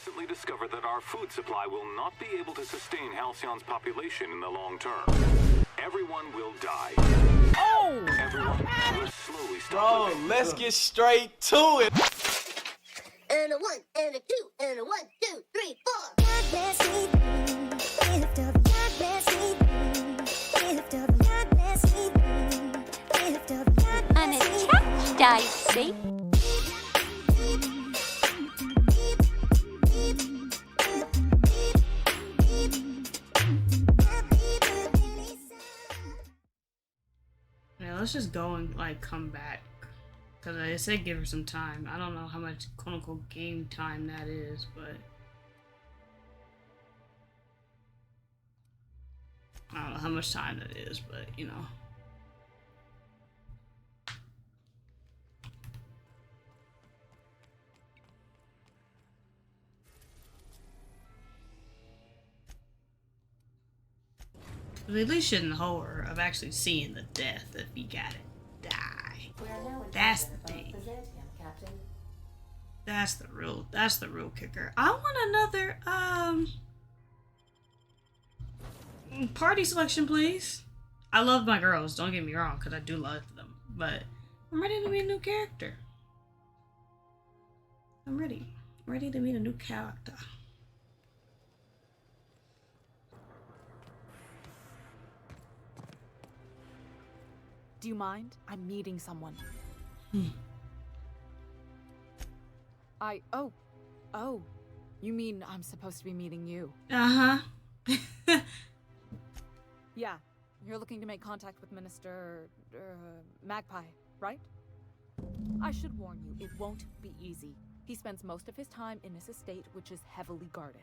recently discovered that our food supply will not be able to sustain Halcyon's population in the long term. Everyone will die. Oh! Everyone will slowly stop living. Let's get straight to it. And a 1, and a 2, and a 1, 2, 3, 4. An attack dice, see? Yeah, let's just go and like come back. Cause I said give her some time. I don't know how much quote unquote game time that is, but I don't know how much time that is, but you know. They at least shouldn't hold her of actually seeing the death if you gotta die. That's the thing. That's the real kicker. I want another party selection, please. I love my girls, don't get me wrong, because I do love them, but I'm ready to meet a new character. I'm ready to meet a new character. Do you mind? I'm meeting someone. Oh, you mean I'm supposed to be meeting you? Uh-huh. Yeah, you're looking to make contact with Minister... Magpie, right? I should warn you, it won't be easy. He spends most of his time in his estate, which is heavily guarded.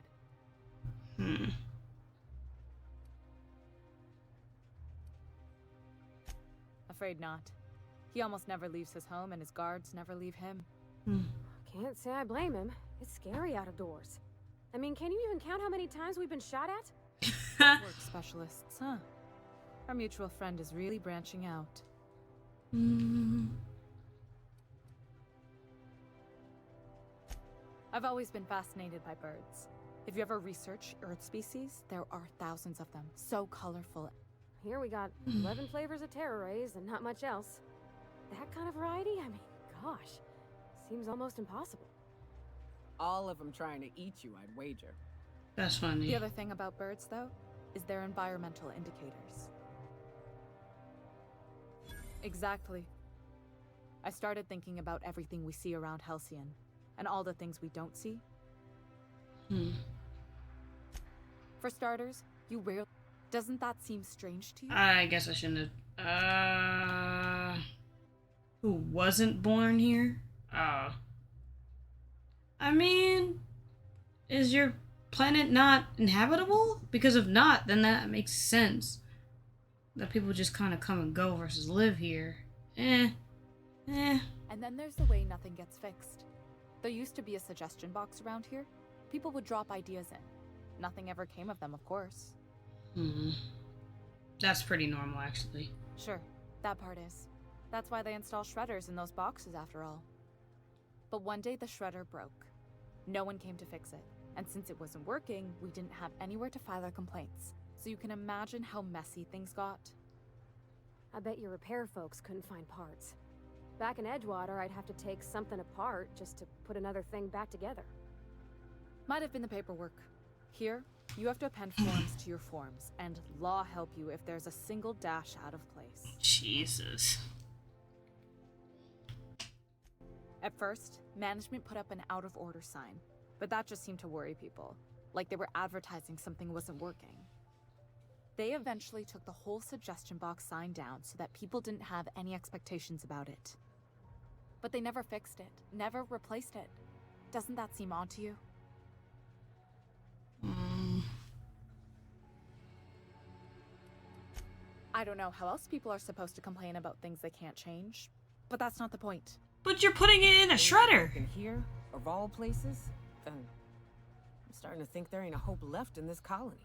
Afraid not. He almost never leaves his home, and his guards never leave him. Can't say I blame him. It's scary out of doors. I mean, can you even count how many times we've been shot at? Work specialists, huh? Our mutual friend is really branching out. I've always been fascinated by birds. If you ever research Earth species, there are thousands of them, so colorful. Here we got 11 flavors of terror rays and not much else. That kind of variety? I mean, gosh. Seems almost impossible. All of them trying to eat you, I'd wager. That's funny. The other thing about birds, though, is their environmental indicators. Exactly. I started thinking about everything we see around Halcyon, and all the things we don't see. For starters, you rarely... Doesn't that seem strange to you? I guess I shouldn't have... Who wasn't born here? I mean... Is your planet not inhabitable? Because if not, then that makes sense. That people just kind of come and go versus live here. And then there's the way nothing gets fixed. There used to be a suggestion box around here. People would drop ideas in. Nothing ever came of them, of course. That's pretty normal, actually. Sure, that part is. That's why they install shredders in those boxes, after all. But one day the shredder broke. No one came to fix it. And since it wasn't working, we didn't have anywhere to file our complaints. So you can imagine how messy things got. I bet your repair folks couldn't find parts. Back in Edgewater, I'd have to take something apart just to put another thing back together. Might have been the paperwork. Here, you have to append forms to your forms, and law help you if there's a single dash out of place. Jesus. At first, management put up an out-of-order sign, but that just seemed to worry people, like they were advertising something wasn't working. They eventually took the whole suggestion box sign down so that people didn't have any expectations about it. But they never fixed it, never replaced it. Doesn't that seem odd to you? I don't know how else people are supposed to complain about things they can't change, but that's not the point. But you're putting it in a shredder. In here, of all places, then I'm starting to think there ain't a hope left in this colony.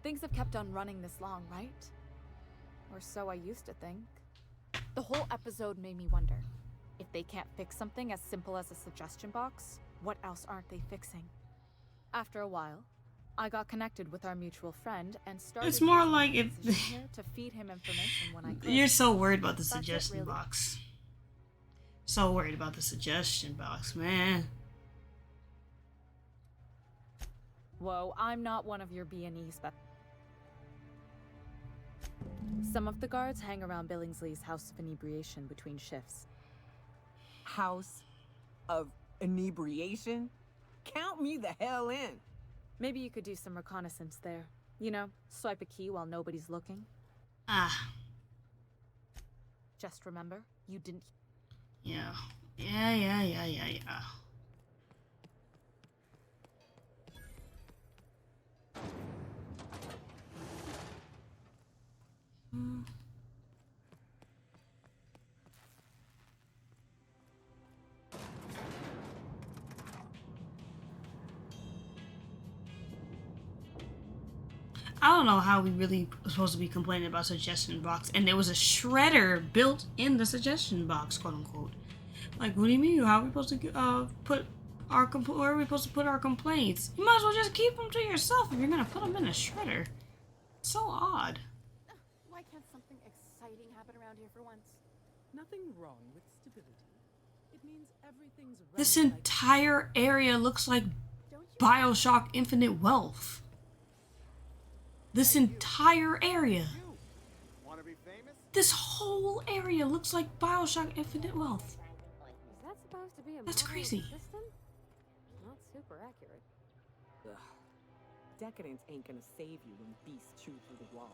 Things have kept on running this long, right? Or so I used to think. The whole episode made me wonder, if they can't fix something as simple as a suggestion box, what else aren't they fixing? After a while, I got connected with our mutual friend and started. It's more using like my if position here to feed him information when I could. you're so worried about the That's it, suggestion really. box. So worried about the suggestion box, man. Whoa, I'm not one of your B&E Some of the guards hang around Billingsley's House of Inebriation between shifts. House of inebriation? Count me the hell in. Maybe you could do some reconnaissance there. You know, swipe a key while nobody's looking. Ah, Just remember, you didn't. yeah. I don't know how we really were supposed to be complaining about suggestion box, and there was a shredder built in the suggestion box, quote unquote. Like, what do you mean? How are we supposed to put our where are we supposed to put our complaints? You might as well just keep them to yourself if you're gonna put them in a shredder. So odd. Why can't something exciting happen around here for once? Nothing wrong with stability. It means everything's This running like entire area looks like Don't you Bioshock Infinite Wealth. This entire area. Want to be famous? This whole area looks like Bioshock Infinite Wealth. Is that supposed to be a That's model crazy. system? Not super accurate. Ugh. Decadence ain't gonna save you when beasts chew through the walls.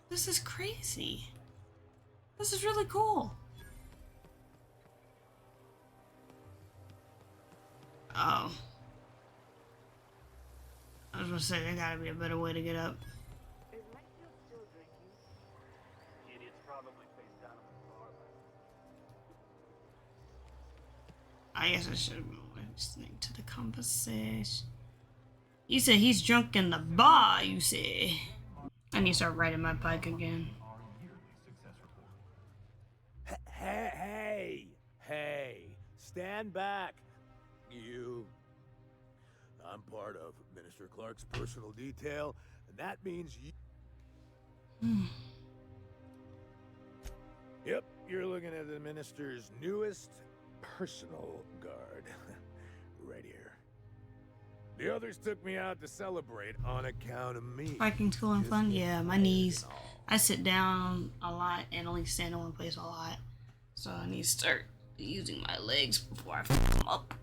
This is crazy. This is really cool. Oh. I was gonna say, there gotta be a better way to get up. I guess I should have been listening to the conversation. You said he's drunk in the bar, you say. I need to start riding my bike again. Hey, stand back. You. I'm part of Minister Clark's personal detail, and that means you. Yep, you're looking at the minister's newest personal guard. Right here. The others took me out to celebrate on account of me. Biking's cool and fun? Yeah, my knees. I sit down a lot and only stand in one place a lot. So I need to start using my legs before I fuck them up.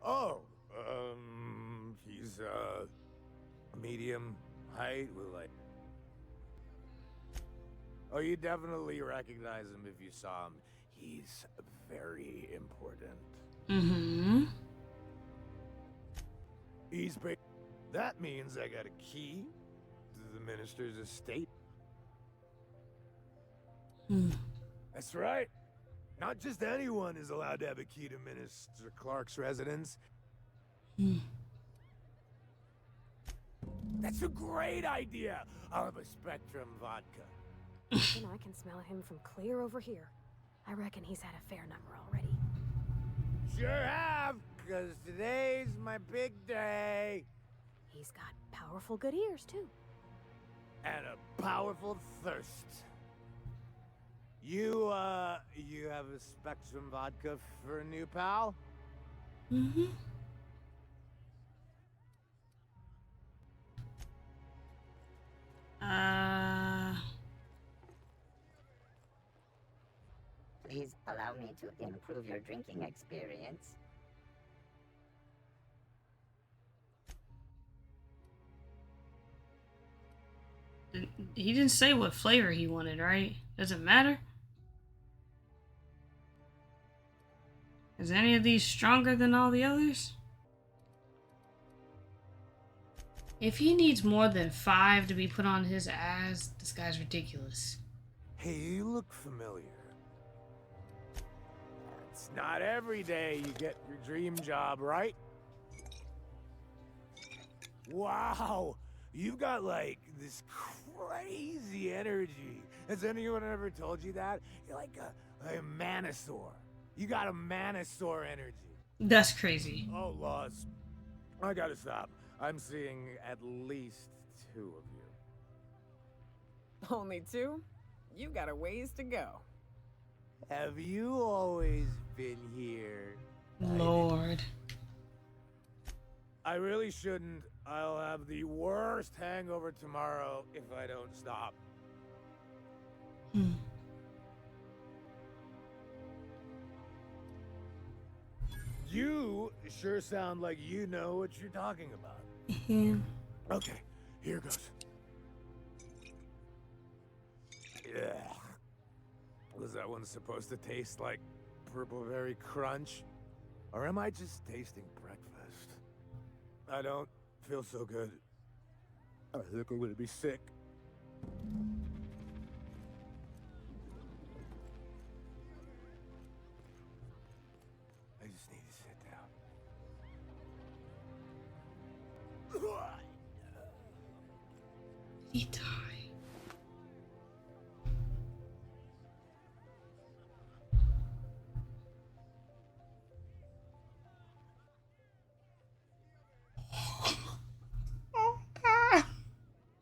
Oh, he's, medium height with, like... Oh, you definitely recognize him if you saw him. He's very important. Mm-hmm. That means I got a key to the minister's estate. That's right. Not just anyone is allowed to have a key to Minister Clark's residence. That's a great idea. I'll have a Spectrum vodka. And I can smell him from clear over here. I reckon he's had a fair number already. Sure have, because today's my big day. He's got powerful good ears, too. And a powerful thirst. You have a Spectrum vodka for a new pal? Mm-hmm. Please allow me to improve your drinking experience. He didn't say what flavor he wanted, right? Does it matter? Is any of these stronger than all the others? If he needs more than 5 to be put on his ass, this guy's ridiculous. Hey, you look familiar. It's not every day you get your dream job, right? Wow, you've got like this crazy energy. Has anyone ever told you that? You're like A Manosaur. You got a Manosaur energy. That's crazy. Oh, Laws. I gotta stop. I'm seeing at least 2 of you. Only 2? You got a ways to go. Have you always been here? Lord. I really shouldn't. I'll have the worst hangover tomorrow if I don't stop. You sure sound like you know what you're talking about. Yeah. Okay, here goes. Yeah. Was that one supposed to taste like purple berry crunch? Or am I just tasting breakfast? I don't feel so good. I think I'm gonna be sick. I just need to sit down. He died. Oh God.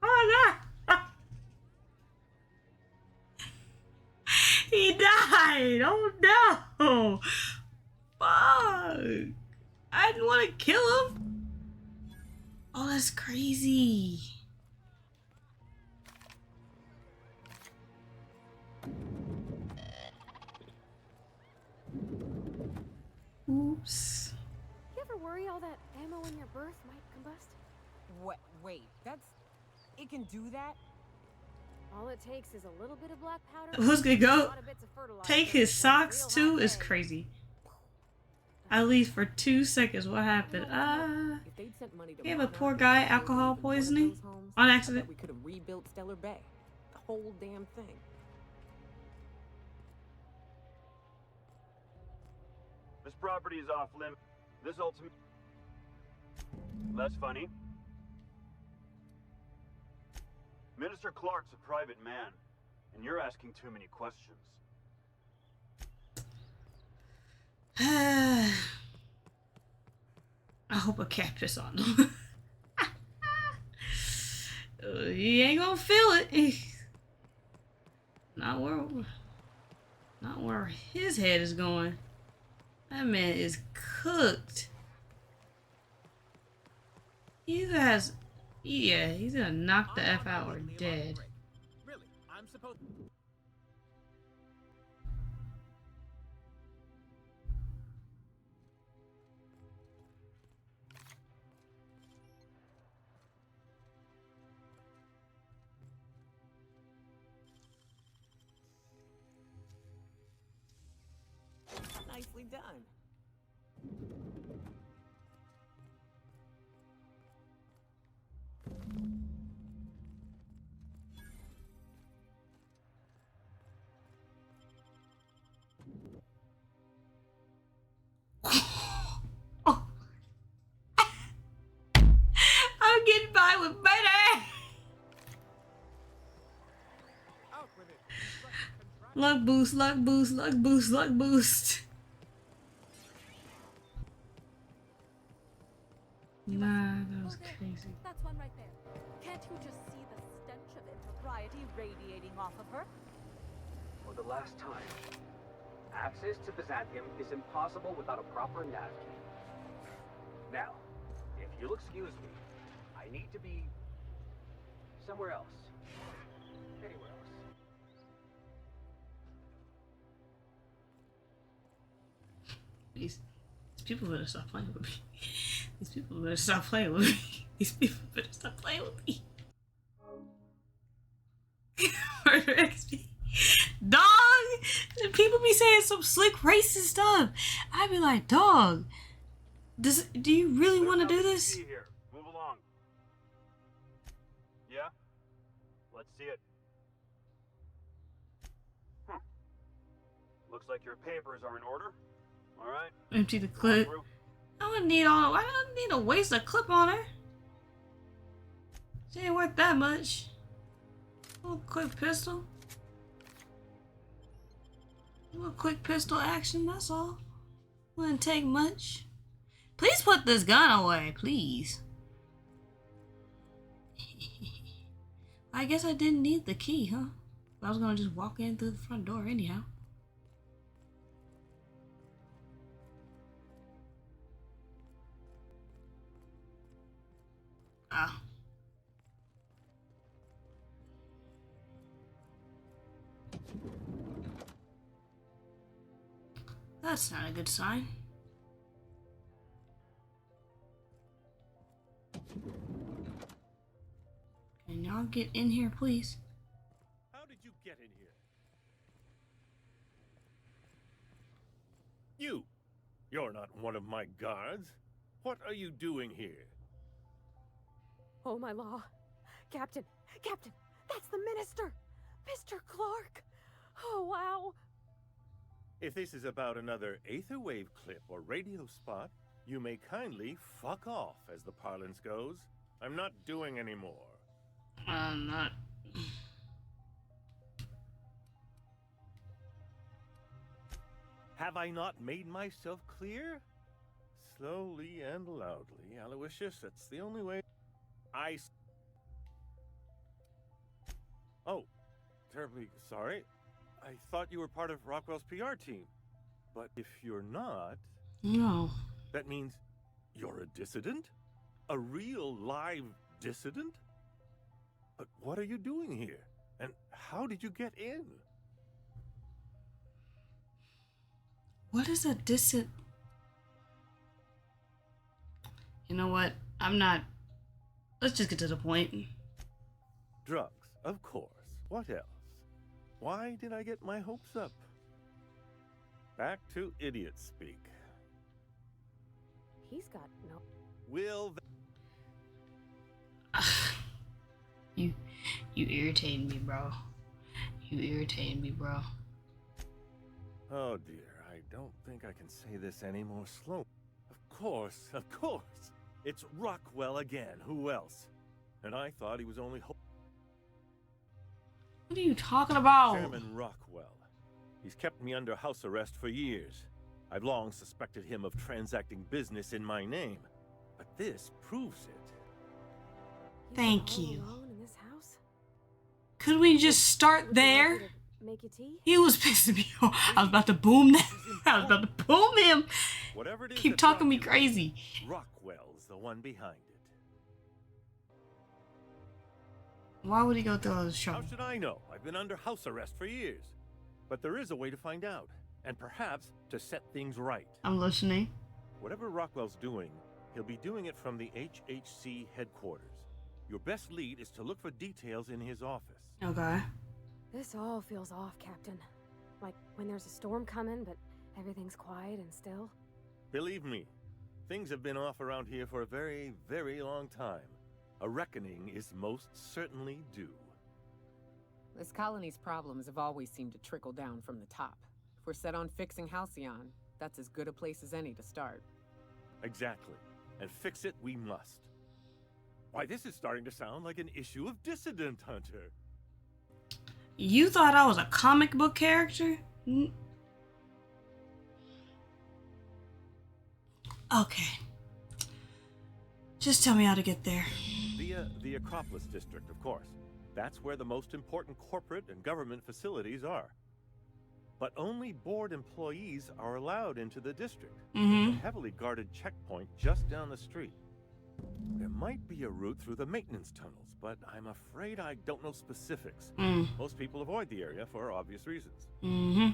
Oh no. He died. Oh no. Fuck. I didn't want to kill him. Oh, that's crazy. Oops. You ever worry all that ammo in your berth might combust? What? Wait, that's... It can do that? All it takes is a little bit of black powder. Who's gonna a go lot of bits of fertilizer, take his and a socks real too hot is day. crazy. At least for 2 seconds, what happened? If they'd sent money to Gave a Monarch poor and guy built alcohol even one of poisoning those homes, on I bet accident. we could have rebuilt Stellar Bay. The whole damn thing. This property is off limit. This ultimate... That's funny. Minister Clark's a private man, and you're asking too many questions. I hope a cat piss on him. He ain't gonna feel it. Not where his head is going. That man is cooked. He has, yeah, he's gonna knock the F out or dead. Really? I'm supposed Nicely done. Oh. I'm getting by with better. out with it. Luck boost, luck boost, luck boost, luck boost. Nah, that was crazy. That's one right there. Can't you just see the stench of impropriety radiating off of her? For the last time, access to Byzantium is impossible without a proper nav key. Now, if you'll excuse me, I need to be somewhere else. Anywhere else. These people better stop playing with me. These people better stop playing with me. These people better stop playing with me. Murder XP. Dog! People be saying some slick racist stuff. I'd be like, dog, do you really want to do this? Here. Move along. Yeah? Let's see it. Looks like your papers are in order. All right. Empty the clip. I don't need all. I don't need to waste a clip on her. She ain't worth that much. Little quick pistol. A little quick pistol action, that's all. Wouldn't take much. Please put this gun away, please. I guess I didn't need the key, huh? I was gonna just walk in through the front door anyhow. Ah. That's not a good sign. Okay, now get in here, please. How did you get in here? You're not one of my guards. What are you doing here? Oh, my law. Captain, that's the minister! Mr. Clark! Oh, wow! If this is about another aetherwave clip or radio spot, you may kindly fuck off, as the parlance goes. I'm not doing any more. I'm not. Have I not made myself clear? Slowly and loudly, Aloysius, that's the only way. Oh, terribly sorry. I thought you were part of Rockwell's PR team. But if you're not... No. That means you're a dissident? A real live dissident? But what are you doing here? And how did you get in? What is a dissident? You know what? I'm not... Let's just get to the point. Drugs, of course. What else? Why did I get my hopes up? Back to idiot speak. He's got no... Will... You irritating me, bro. You irritating me, bro. Oh dear, I don't think I can say this any more slow. Of course. It's Rockwell again. Who else? And I thought he was only... What are you talking about? Chairman Rockwell. He's kept me under house arrest for years. I've long suspected him of transacting business in my name. But this proves it. Thank you. Alone in this house? Could we just start there? Make you tea? He was pissing me off. I was about to boom that. I was about to boom him. Whatever it is Keep talking me crazy. Rockwell's the one behind it. Why would he go through all this trouble? How should I know? I've been under house arrest for years. But there is a way to find out. And perhaps to set things right. I'm listening. Whatever Rockwell's doing, he'll be doing it from the HHC headquarters. Your best lead is to look for details in his office. Okay. This all feels off, Captain. Like when there's a storm coming, but everything's quiet and still. Believe me, things have been off around here for a very, very long time. A reckoning is most certainly due. This colony's problems have always seemed to trickle down from the top. If we're set on fixing Halcyon, that's as good a place as any to start. Exactly. And fix it we must. Why, this is starting to sound like an issue of Dissident Hunter. You thought I was a comic book character? Okay. Just tell me how to get there. Via the Acropolis District, of course. That's where the most important corporate and government facilities are. But only board employees are allowed into the district. Mm-hmm. A heavily guarded checkpoint just down the street. There might be a route through the maintenance tunnels, but I'm afraid I don't know specifics. Most people avoid the area for obvious reasons. Mm-hmm.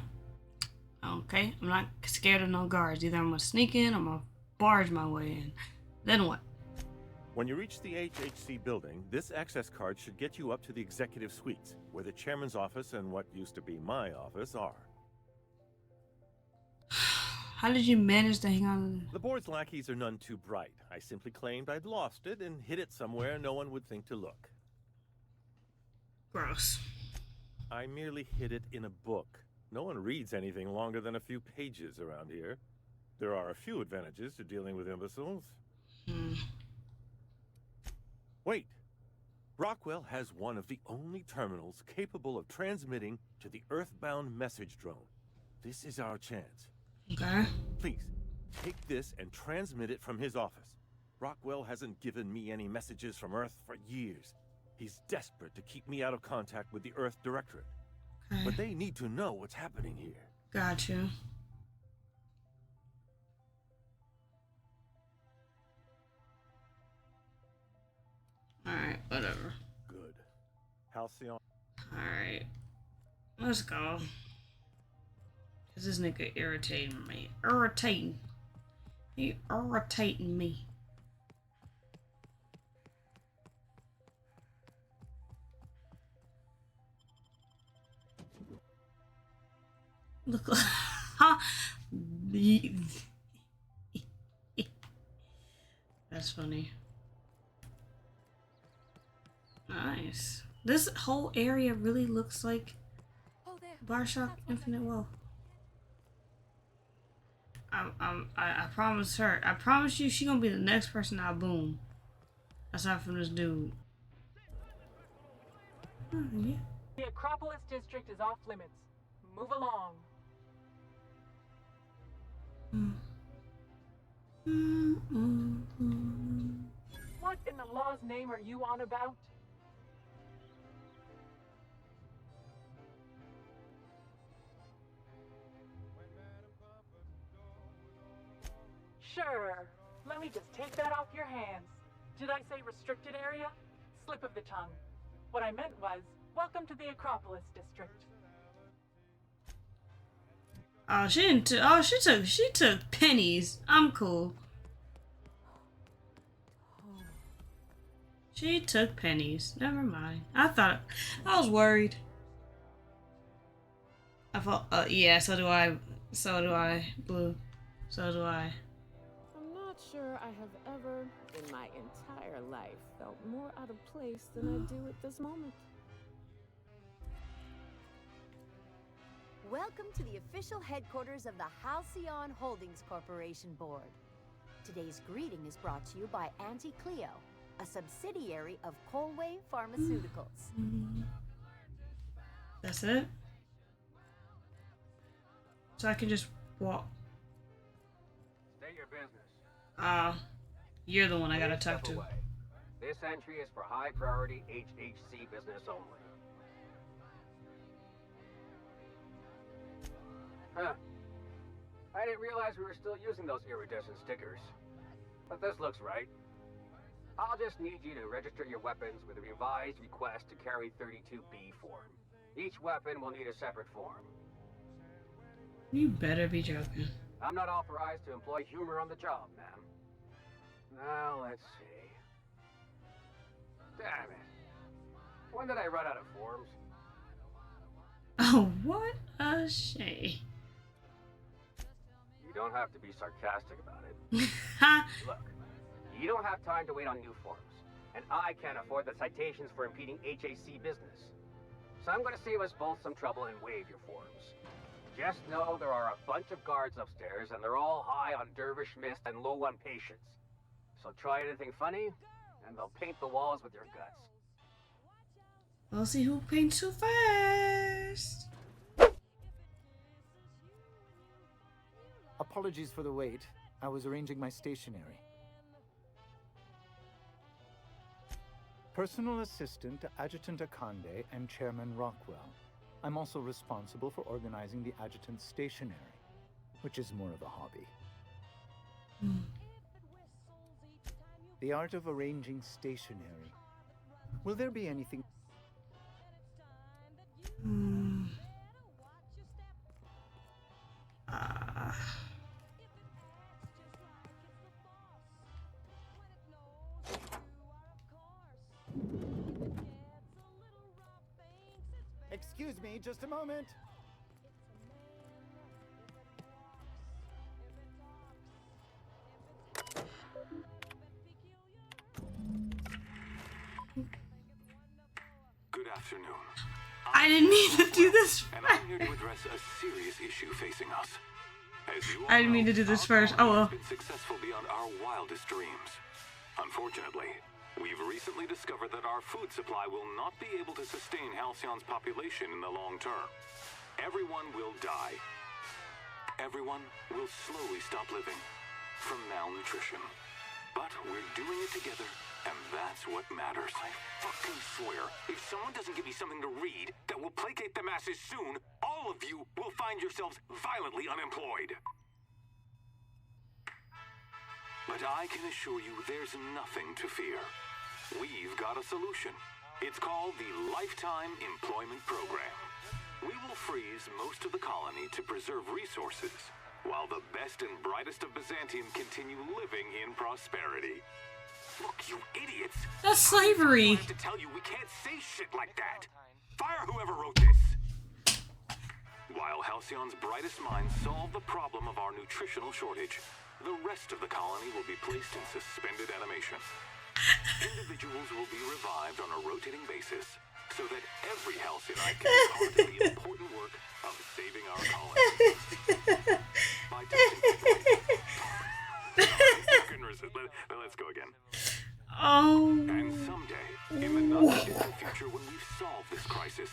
Okay, I'm not scared of no guards. Either I'm gonna sneak in or I'm gonna barge my way in. Then what? When you reach the HHC building, this access card should get you up to the executive suites, where the chairman's office and what used to be my office are. How did you manage to hang on? The board's lackeys are none too bright. I simply claimed I'd lost it and hid it somewhere no one would think to look. Gross. I merely hid it in a book. No one reads anything longer than a few pages around here. There are a few advantages to dealing with imbeciles. Wait. Rockwell has one of the only terminals capable of transmitting to the Earthbound message drone. This is our chance. Okay. Please, take this and transmit it from his office. Rockwell hasn't given me any messages from Earth for years. He's desperate to keep me out of contact with the Earth Directorate. Okay. But they need to know what's happening here. Gotcha. Alright, whatever. Good. Halcyon. Alright. Let's go. Cause this nigga irritating me. He irritating me. Look. That's funny. Nice. This whole area really looks like Bioshock Infinite Wealth. I promise her. I promise you, she gonna be the next person I boom. Aside from this dude. Oh, yeah. The Acropolis district is off limits. Move along. What in the law's name are you on about? Sure. Let me just take that off your hands. Did I say restricted area? Slip of the tongue. What I meant was, welcome to the Acropolis district. Oh, she took pennies. I'm cool. She took pennies. Never mind. I was worried. I thought, yeah, so do I, Blue. So do I. I'm not sure I have ever, in my entire life, felt more out of place than I do at this moment. Welcome to the official headquarters of the Halcyon Holdings Corporation Board. Today's greeting is brought to you by Auntie Cleo, a subsidiary of Colway Pharmaceuticals. That's it? So I can just walk. State your business. You're the one I gotta talk to. This entry is for high priority HHC business only. Huh. I didn't realize we were still using those iridescent stickers. But this looks right. I'll just need you to register your weapons with a revised request to carry 32B form. Each weapon will need a separate form. You better be joking. I'm not authorized to employ humor on the job, ma'am. Now, let's see. Damn it. When did I run out of forms? Oh, what a shame. You don't have to be sarcastic about it. Look, you don't have time to wait on new forms. And I can't afford the citations for impeding HAC business. So I'm going to save us both some trouble and waive your forms. Just know there are a bunch of guards upstairs, and they're all high on dervish mist and low on patience. So try anything funny, and they'll paint the walls with your guts. We'll see who paints who first. Apologies for the wait. I was arranging my stationery. Personal assistant to Adjutant Akande and Chairman Rockwell. I'm also responsible for organizing the adjutant's stationery, which is more of a hobby. The art of arranging stationery. Will there be anything? Excuse me, just a moment. Good afternoon. I didn't mean to do this. And I'm here to address a serious issue facing us. As you all I didn't mean to do this first. Oh well. has been successful beyond our wildest dreams. Unfortunately, we've recently discovered that our food supply will not be able to sustain Halcyon's population in the long term. Everyone will die. everyone will slowly stop living from malnutrition. But we're doing it together, and that's what matters. I fucking swear, if someone doesn't give me something to read that will placate the masses soon, all of you will find yourselves violently unemployed. But I can assure you there's nothing to fear. We've got a solution. It's called the Lifetime Employment Program. We will freeze most of the colony to preserve resources, while the best and brightest of Byzantium continue living in prosperity. Look, you idiots! That's slavery! I have to tell you, we can't say shit like that! Fire whoever wrote this! While Halcyon's brightest minds solve the problem of our nutritional shortage, the rest of the colony will be placed in suspended animation. Individuals will be revived on a rotating basis, so that every Halcyonite can be part of the important work of saving our colony. By let's go again. Oh. And someday, in the not-too-distant future, when we've solved this crisis,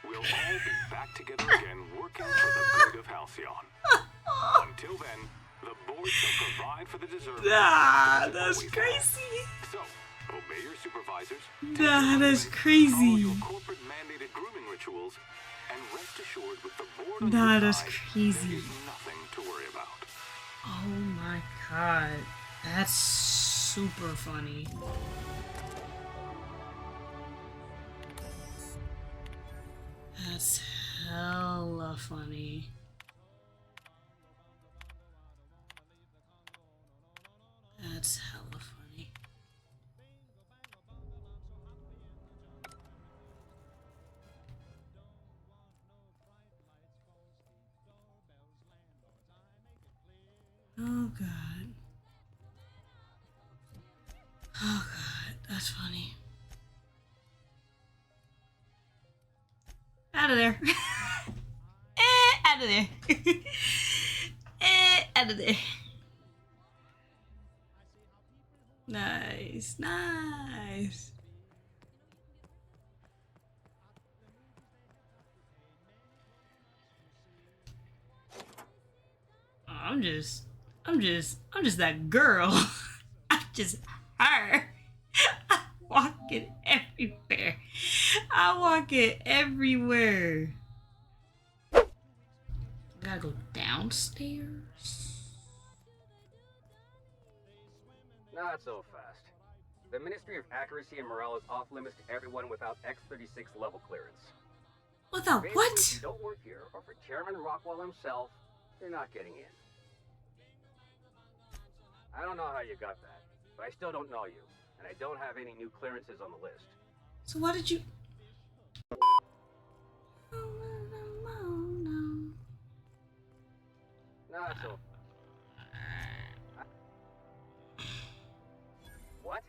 we'll all be back together again, working for the good of Halcyon. Until then, the board shall provide for the deserving. Nah, that's crazy. So, obey your supervisors. Nah, that's crazy. Follow your corporate mandated grooming rituals, and rest assured, with the board on Nah, your that's side, crazy. there is nothing to worry about. Oh my god, that's super funny. That's hella funny. That's hella funny. Oh god. Oh god, that's funny. Out of there. Out of there. Out of there. Nice, nice. I'm just that girl. I'm just her. I walk it everywhere. I walk it everywhere. I gotta go downstairs. Not so fast. The Ministry of Accuracy and Morale is off limits to everyone without X-36 level clearance. Without Basically, what? If you don't work here, or for Chairman Rockwell himself, you're not getting in. I don't know how you got that, but I still don't know you, and I don't have any new clearances on the list. So why did you... Not so. What?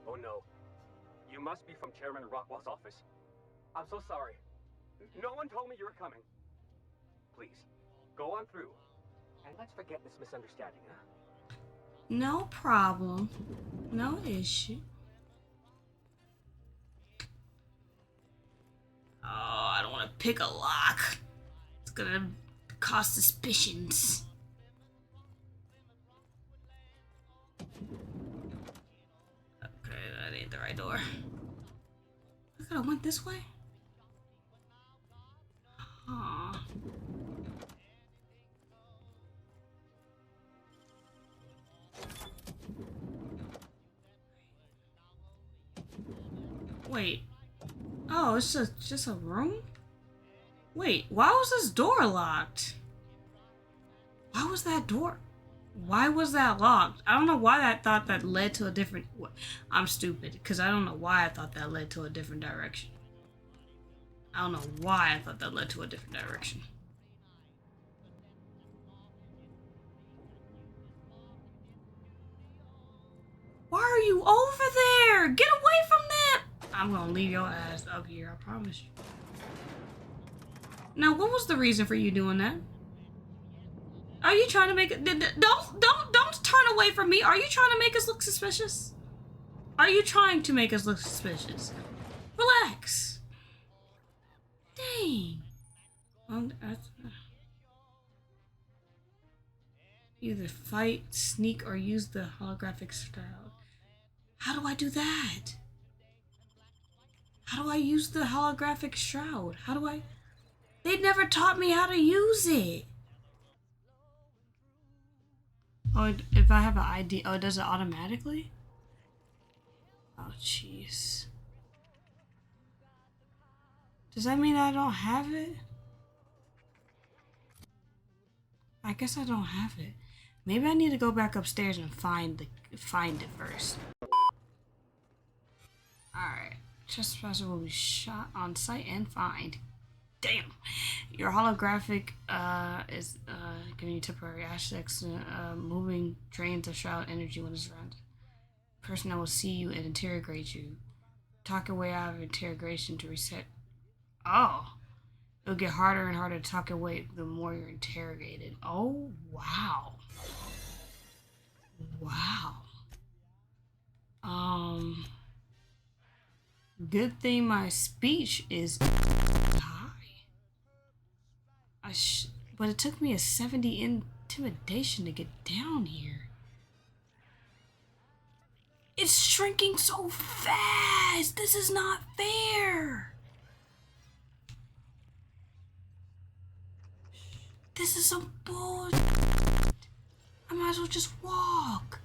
Oh no. You must be from Chairman Rockwell's office. I'm so sorry. No one told me you were coming. Please, go on through. And let's forget this misunderstanding, huh? No problem. No issue. Oh, I don't want to pick a lock. It's gonna cause suspicions. Okay, that ain't the right door. I could have went this way. Huh. Wait. Oh, it's just a room? Wait, why was this door locked? Why was that door? Why was that locked? I don't know why I thought that led to a different... I'm stupid, because I don't know why I thought that led to a different direction. I don't know why I thought that led to a different direction. Why are you over there? Get away from that! I'm gonna leave your ass up here, I promise you. Now, what was the reason for you doing that? Are you trying to make it... Don't turn away from me. Are you trying to make us look suspicious? Are you trying to make us look suspicious? Relax. Either fight, sneak, or use the holographic shroud. How do I do that? How do I use the holographic shroud? How do I... They never taught me how to use it. Oh, if I have an ID... Oh, it does it automatically? Oh, jeez. Does that mean I don't have it? I guess I don't have it. Maybe I need to go back upstairs and find it first. Alright. Trespasser will be shot on sight and fined. Damn! Your holographic is giving you temporary access. Moving drains the shroud energy when it's around. Personnel will see you and interrogate you. Talk your way out of interrogation to reset. Oh! It'll get harder and harder to talk your way the more you're interrogated. Oh, wow. Wow. Good thing my speech is high. But it took me a 70 intimidation to get down here. It's shrinking so fast. This is not fair. This is some bullshit. I might as well just walk.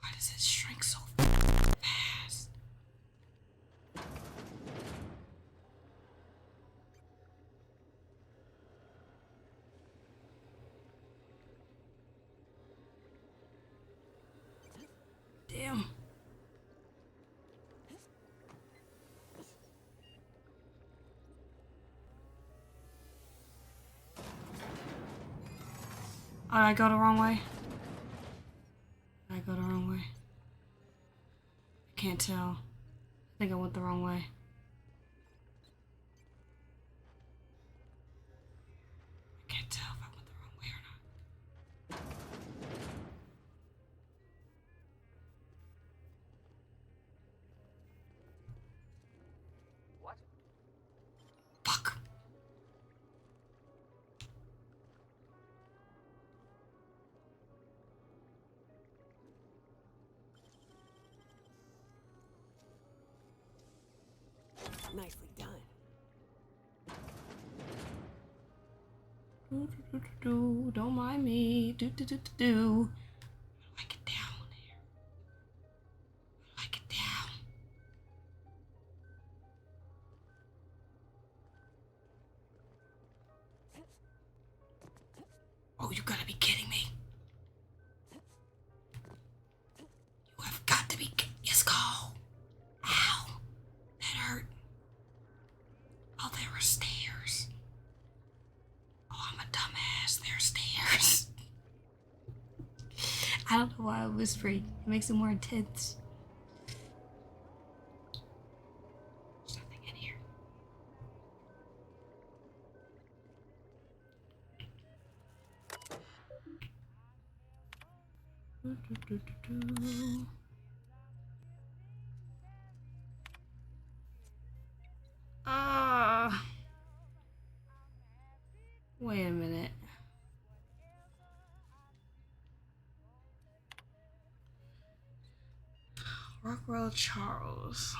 Why does it shrink so fast? Damn. Oh, did I go the wrong way? Did I go the wrong way? I can't tell. I think I went the wrong way. I can't tell if I went the wrong way or not. What? Fuck. Nicely done. Don't mind me. How do I get down there? How do I get down? Oh, you gotta be kidding me. You have got to be kidding me. Yes, go. Ow. That hurt. Oh, there were stairs. Oh, I'm a dumbass. There are stairs. I don't know why I'm whispering. It makes it more intense. There's nothing in here. Wait a minute. Rockwell Charles.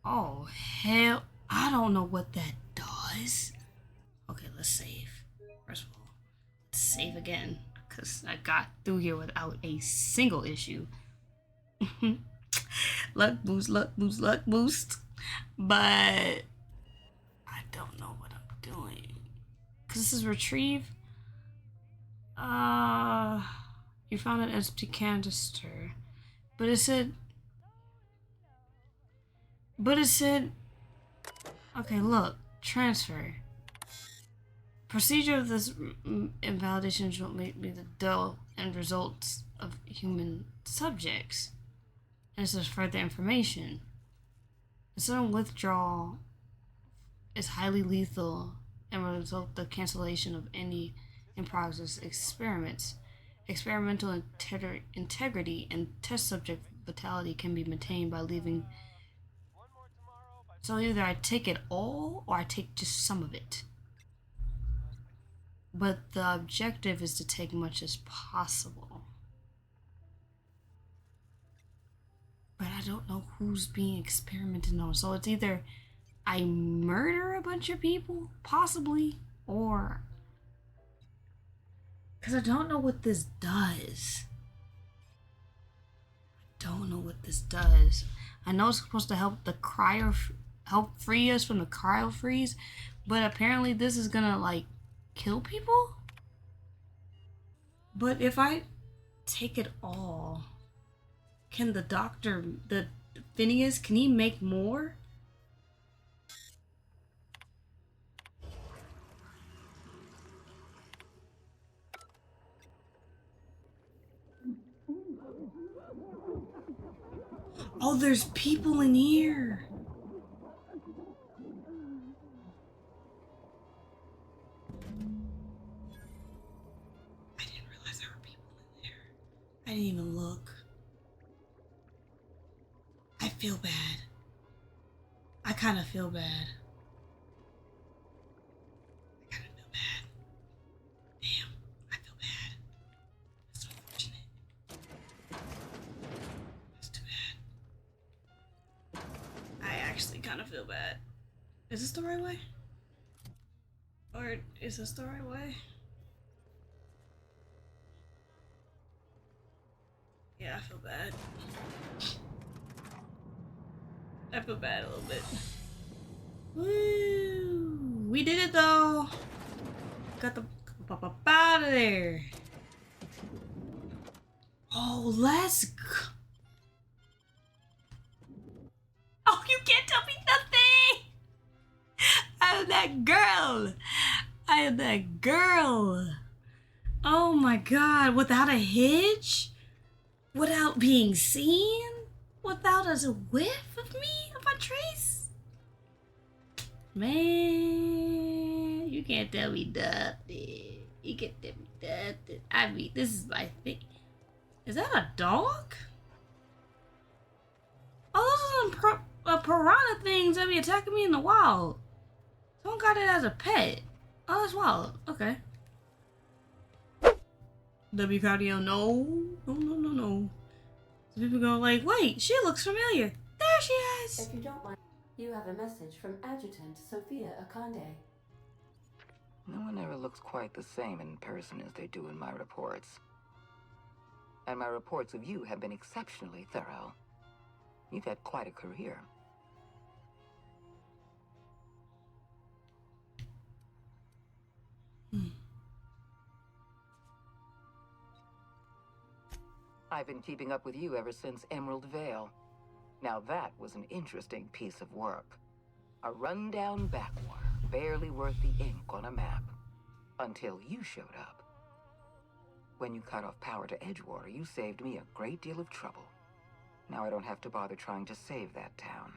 Oh, hell. I don't know what that does. Okay, let's save. First of all, let's save again. Because I got through here without a single issue. Luck boost, luck boost, luck boost. But I don't know what I'm doing. Because this is retrieve. You found an empty canister. But it said... Okay, look. Transfer. Procedure of this invalidation may be the dull end results of human subjects. And it says further information. The sudden withdrawal is highly lethal and result the cancellation of any in progress experiments. Experimental integrity and test subject vitality can be maintained by leaving. So either I take it all or I take just some of it. But the objective is to take much as possible. But I don't know who's being experimented on. So it's either I murder a bunch of people, possibly, or... Because I don't know what this does. I know it's supposed to help the help free us from the cryo freeze, but apparently this is gonna like kill people. But if I take it all, can the Phineas, can he make more? Oh, there's people in here. I didn't realize there were people in there. I didn't even look. I feel bad. I kind of feel bad. Damn, I feel bad. That's unfortunate. That's too bad. I actually kind of feel bad. Is this the right way? Or is this the right way? Yeah, I feel bad. I feel bad a little bit. Woo! We did it though! Got the pop up out of there! Oh, let's go! Oh, you can't tell me nothing! I am that girl! I am that girl! Oh my god, without a hitch? Without being seen? Without a whiff of me? Of a trace? Man, you can't tell me nothing. You can't tell me nothing. I mean, this is my thing. Is that a dog? Oh, those are some piranha things that be attacking me in the wild. Someone got it as a pet. Oh, that's wild. Okay. W. Cardio, no. No. So people go like, wait, she looks familiar. There she is. If you don't mind, you have a message from Adjutant Sophia Akande. No one ever looks quite the same in person as they do in my reports. And my reports of you have been exceptionally thorough. You've had quite a career. I've been keeping up with you ever since Emerald Vale. Now that was an interesting piece of work. A rundown backwater, barely worth the ink on a map. Until you showed up. When you cut off power to Edgewater, you saved me a great deal of trouble. Now I don't have to bother trying to save that town.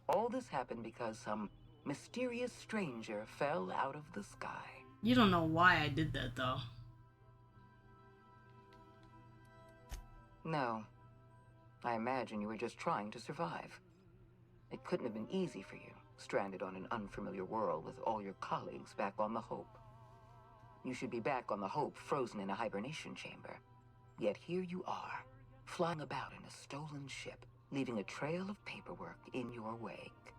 All this happened because some mysterious stranger fell out of the sky. You don't know why I did that, though. No. I imagine you were just trying to survive. It couldn't have been easy for you, stranded on an unfamiliar world with all your colleagues back on the Hope. You should be back on the Hope, frozen in a hibernation chamber. Yet here you are, flying about in a stolen ship, leaving a trail of paperwork in your wake.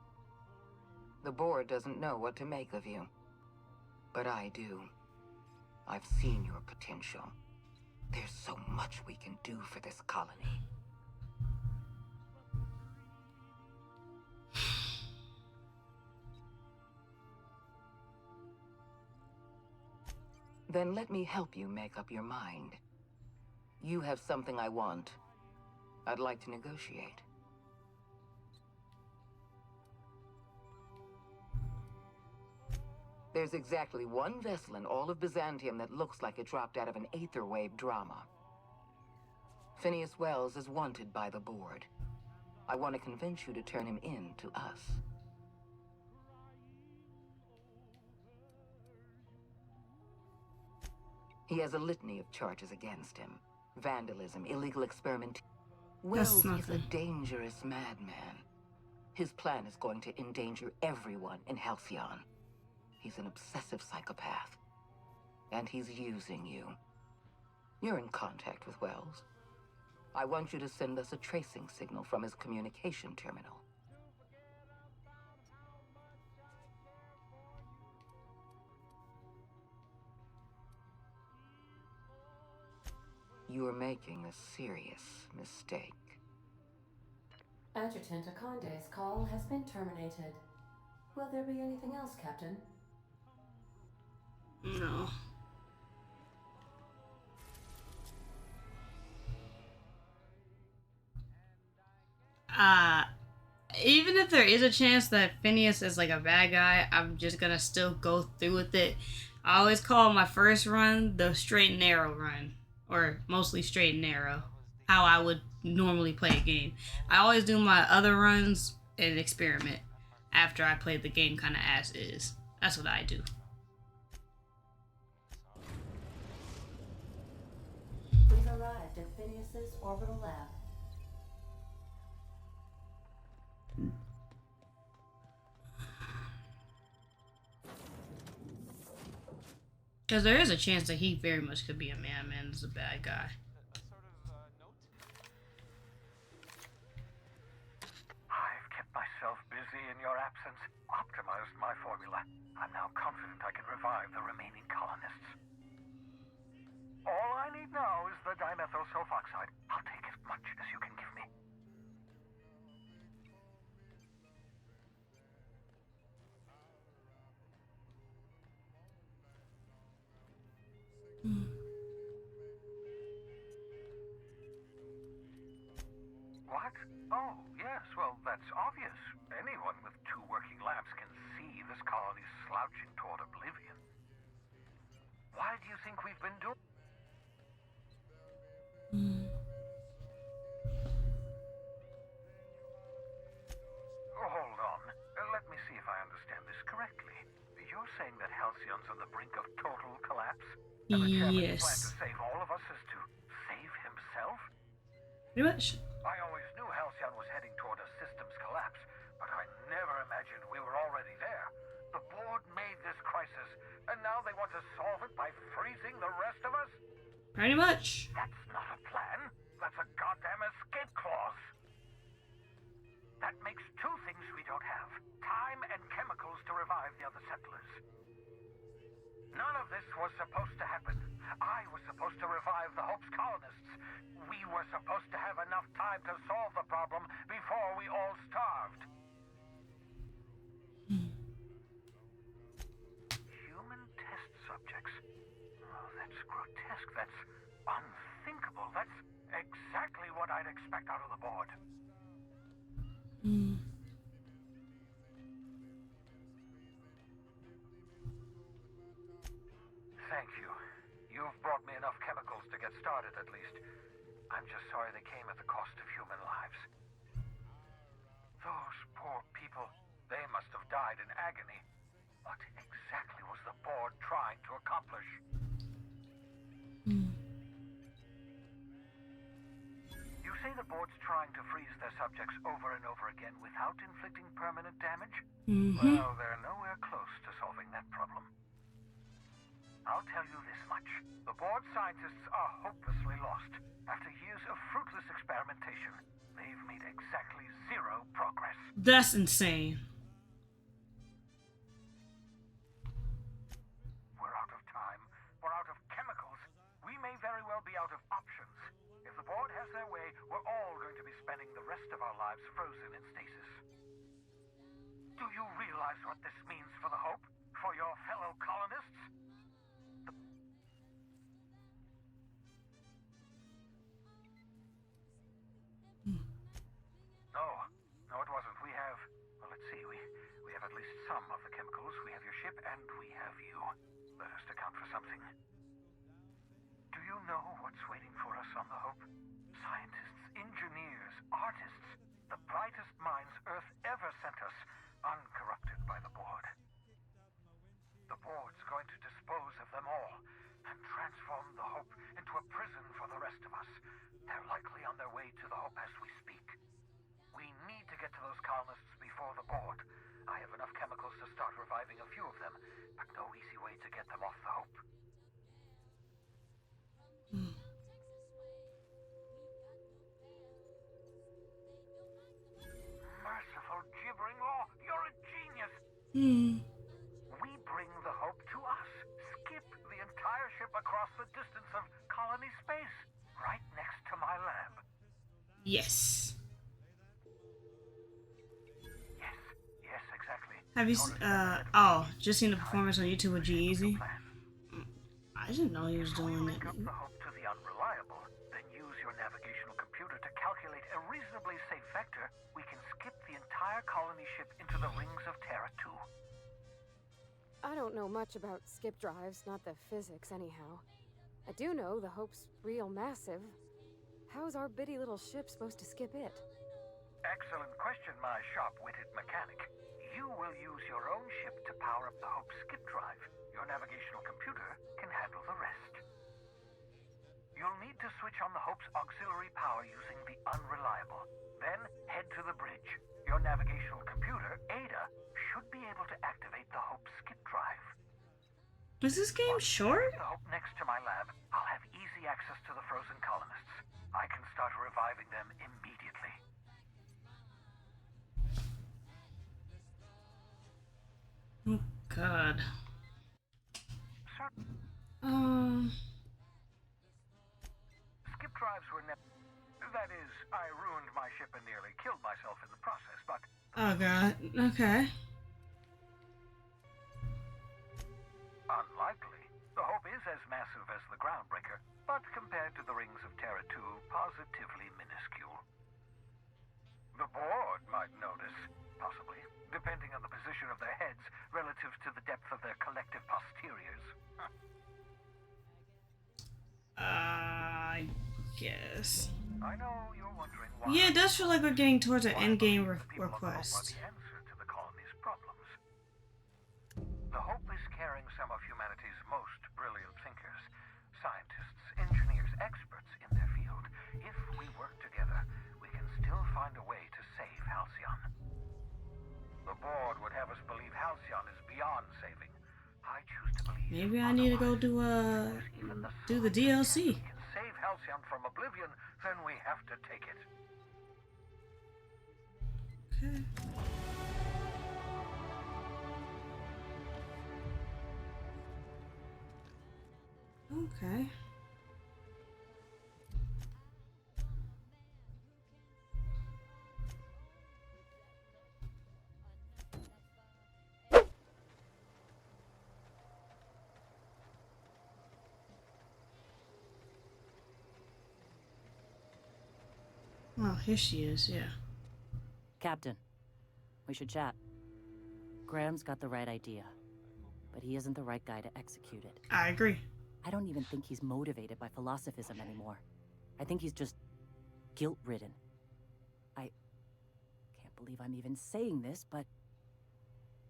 The board doesn't know what to make of you. But I do. I've seen your potential. There's so much we can do for this colony. Then let me help you make up your mind. You have something I want. I'd like to negotiate. There's exactly one vessel in all of Byzantium that looks like it dropped out of an Aetherwave drama. Phineas Wells is wanted by the board. I want to convince you to turn him in to us. He has a litany of charges against him. Vandalism, illegal experiment. That's Wells is a nothing. dangerous madman. His plan is going to endanger everyone in Halcyon. He's an obsessive psychopath. And he's using you. You're in contact with Wells. I want you to send us a tracing signal from his communication terminal. You're making a serious mistake. Adjutant Akonde's call has been terminated. Will there be anything else, Captain? No. Even if there is a chance that Phineas is like a bad guy, I'm just gonna still go through with it. I always call my first run the straight and narrow run, or mostly straight and narrow, how I would normally play a game. I always do my other runs and experiment after I play the game kind of as is. That's what I do. We've arrived at Phineas's orbital lab. Because there is a chance that he very much could be a madman and is a bad guy. I've kept myself busy in your absence, optimized my formula. I'm now confident I can revive the remaining colonists. All I need now is the dimethyl sulfoxide. I'll take as much as you can give me. What? Oh, yes, well, that's obvious. Anyone with 2 working labs can see this colony's slouching toward oblivion. Why do you think we've been doing? Hold on. Let me see if I understand this correctly. You're saying that Halcyon's on the brink of total collapse? And the chairman's plan to save all of us is to save himself? Pretty much. I always knew Halcyon was heading toward a systems collapse, but I never imagined we were already there. The board made this crisis, and now they want to solve it by freezing the rest of us? Pretty much. That's not a plan. That's a goddamn escape clause. That makes 2 things we don't have. Time and chemicals to revive the other settlers. None of this was supposed to happen. I was supposed to revive the Hope's colonists. We were supposed to have enough time to solve the problem before we all starved. Human test subjects. Oh, that's grotesque. That's unthinkable. That's exactly what I'd expect out of the board. Thank you. You've brought me enough chemicals to get started, at least. I'm just sorry they came at the cost of human lives. Those poor people, they must have died in agony. What exactly was the board trying to accomplish? You say the board's trying to freeze their subjects over and over again without inflicting permanent damage? Well, they're nowhere close to solving that problem. I'll tell you this much. The board scientists are hopelessly lost. After years of fruitless experimentation, they've made exactly 0 progress. That's insane. We're out of time. We're out of chemicals. We may very well be out of options. If the board has their way, we're all going to be spending the rest of our lives frozen in stasis. Do you realize what this means for the Hope? For your fellow colonists? No, it wasn't. We have, well, let's see, we have at least some of the chemicals. We have your ship, and we have you. Let us account for something. Do you know what's waiting for us on the Hope? Scientists, engineers, artists, the brightest minds Earth ever sent us, uncorrupted by the board. The board's going to dispose of them all and transformed the Hope into a prison for the rest of us. They're likely on their way to the Hope as we speak. We need to get to those colonists before the board. I have enough chemicals to start reviving a few of them, but no easy way to get them off the Hope. Merciful gibbering law, you're a genius! We bring the Hope to us. Skip the entire ship across the distance of colony space, right next to my lab. Yes. Yes, exactly. Have you just seen the performance on YouTube with G-Eazy? I didn't know he was doing it. Link up the Hope to the unreliable, then use your navigational computer to calculate a reasonably safe vector. We can skip the entire colony ship into the rings of Terra 2. I don't know much about skip drives, not the physics anyhow. I do know the Hope's real massive. How's our bitty little ship supposed to skip it? Excellent question, my sharp-witted mechanic. You will use your own ship to power up the Hope's skip drive. Your navigational computer can handle the rest. You'll need to switch on the Hope's auxiliary power using the unreliable. Then head to the bridge. Your navigational computer, Ada, should be able to activate the Hope's skip drive. Is this game short? The Hope next to my lab, I'll have easy access to the frozen colonists. I can start reviving them immediately. Oh God. Skip drives were never. That is, I ruined my ship and nearly killed myself in the process, but. Oh God. Okay. Unlikely. The Hope is as massive as the Groundbreaker, but compared to the rings of Terra 2, positively minuscule. The board might notice, possibly, depending on the position of their heads relative to the depth of their collective posteriors. I guess. I know you're wondering why. Yeah, it does feel like we're getting towards an endgame request. The answer to the colony's problems. The Hope is carrying some of humanity's most brilliant thinkers, scientists, engineers, experts in their field. If we work together, we can still find a way to save Halcyon. The board would have us believe Halcyon is beyond saving. I choose to believe. Maybe I need to go do the DLC. Save Halcyon from oblivion, then we have to take it. Okay. Okay. Oh, here she is, yeah. Captain, we should chat. Graham's got the right idea, but he isn't the right guy to execute it. I agree. I don't even think he's motivated by philosophism anymore. I think he's just guilt-ridden. I can't believe I'm even saying this, but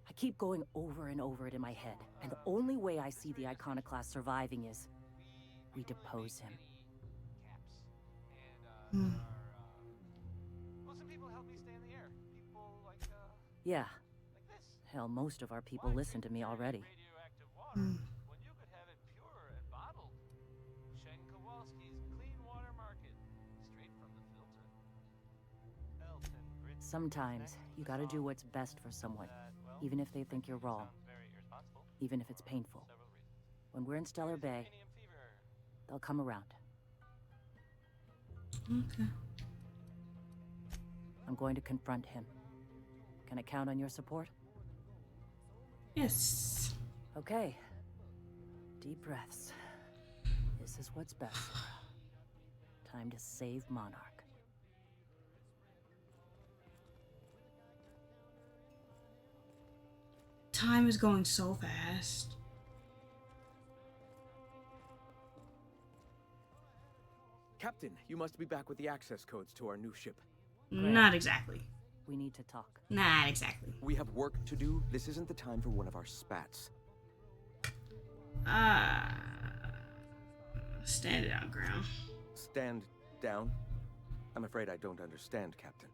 I keep going over and over it in my head, and the only way I see the Iconoclast surviving is we depose him. Yeah. Hell, most of our people listen to me already. Sometimes you gotta do what's best for someone, even if they think you're wrong. Even if it's painful. When we're in Stellar Bay, they'll come around. Okay. I'm going to confront him. Can I count on your support? Yes. Okay. Deep breaths. This is what's best. Time to save Monarch. Time is going so fast. Captain, you must be back with the access codes to our new ship. Not exactly. We need to talk. Not exactly. We have work to do. This isn't the time for one of our spats. Stand it out, ground. Stand down? I'm afraid I don't understand, Captain.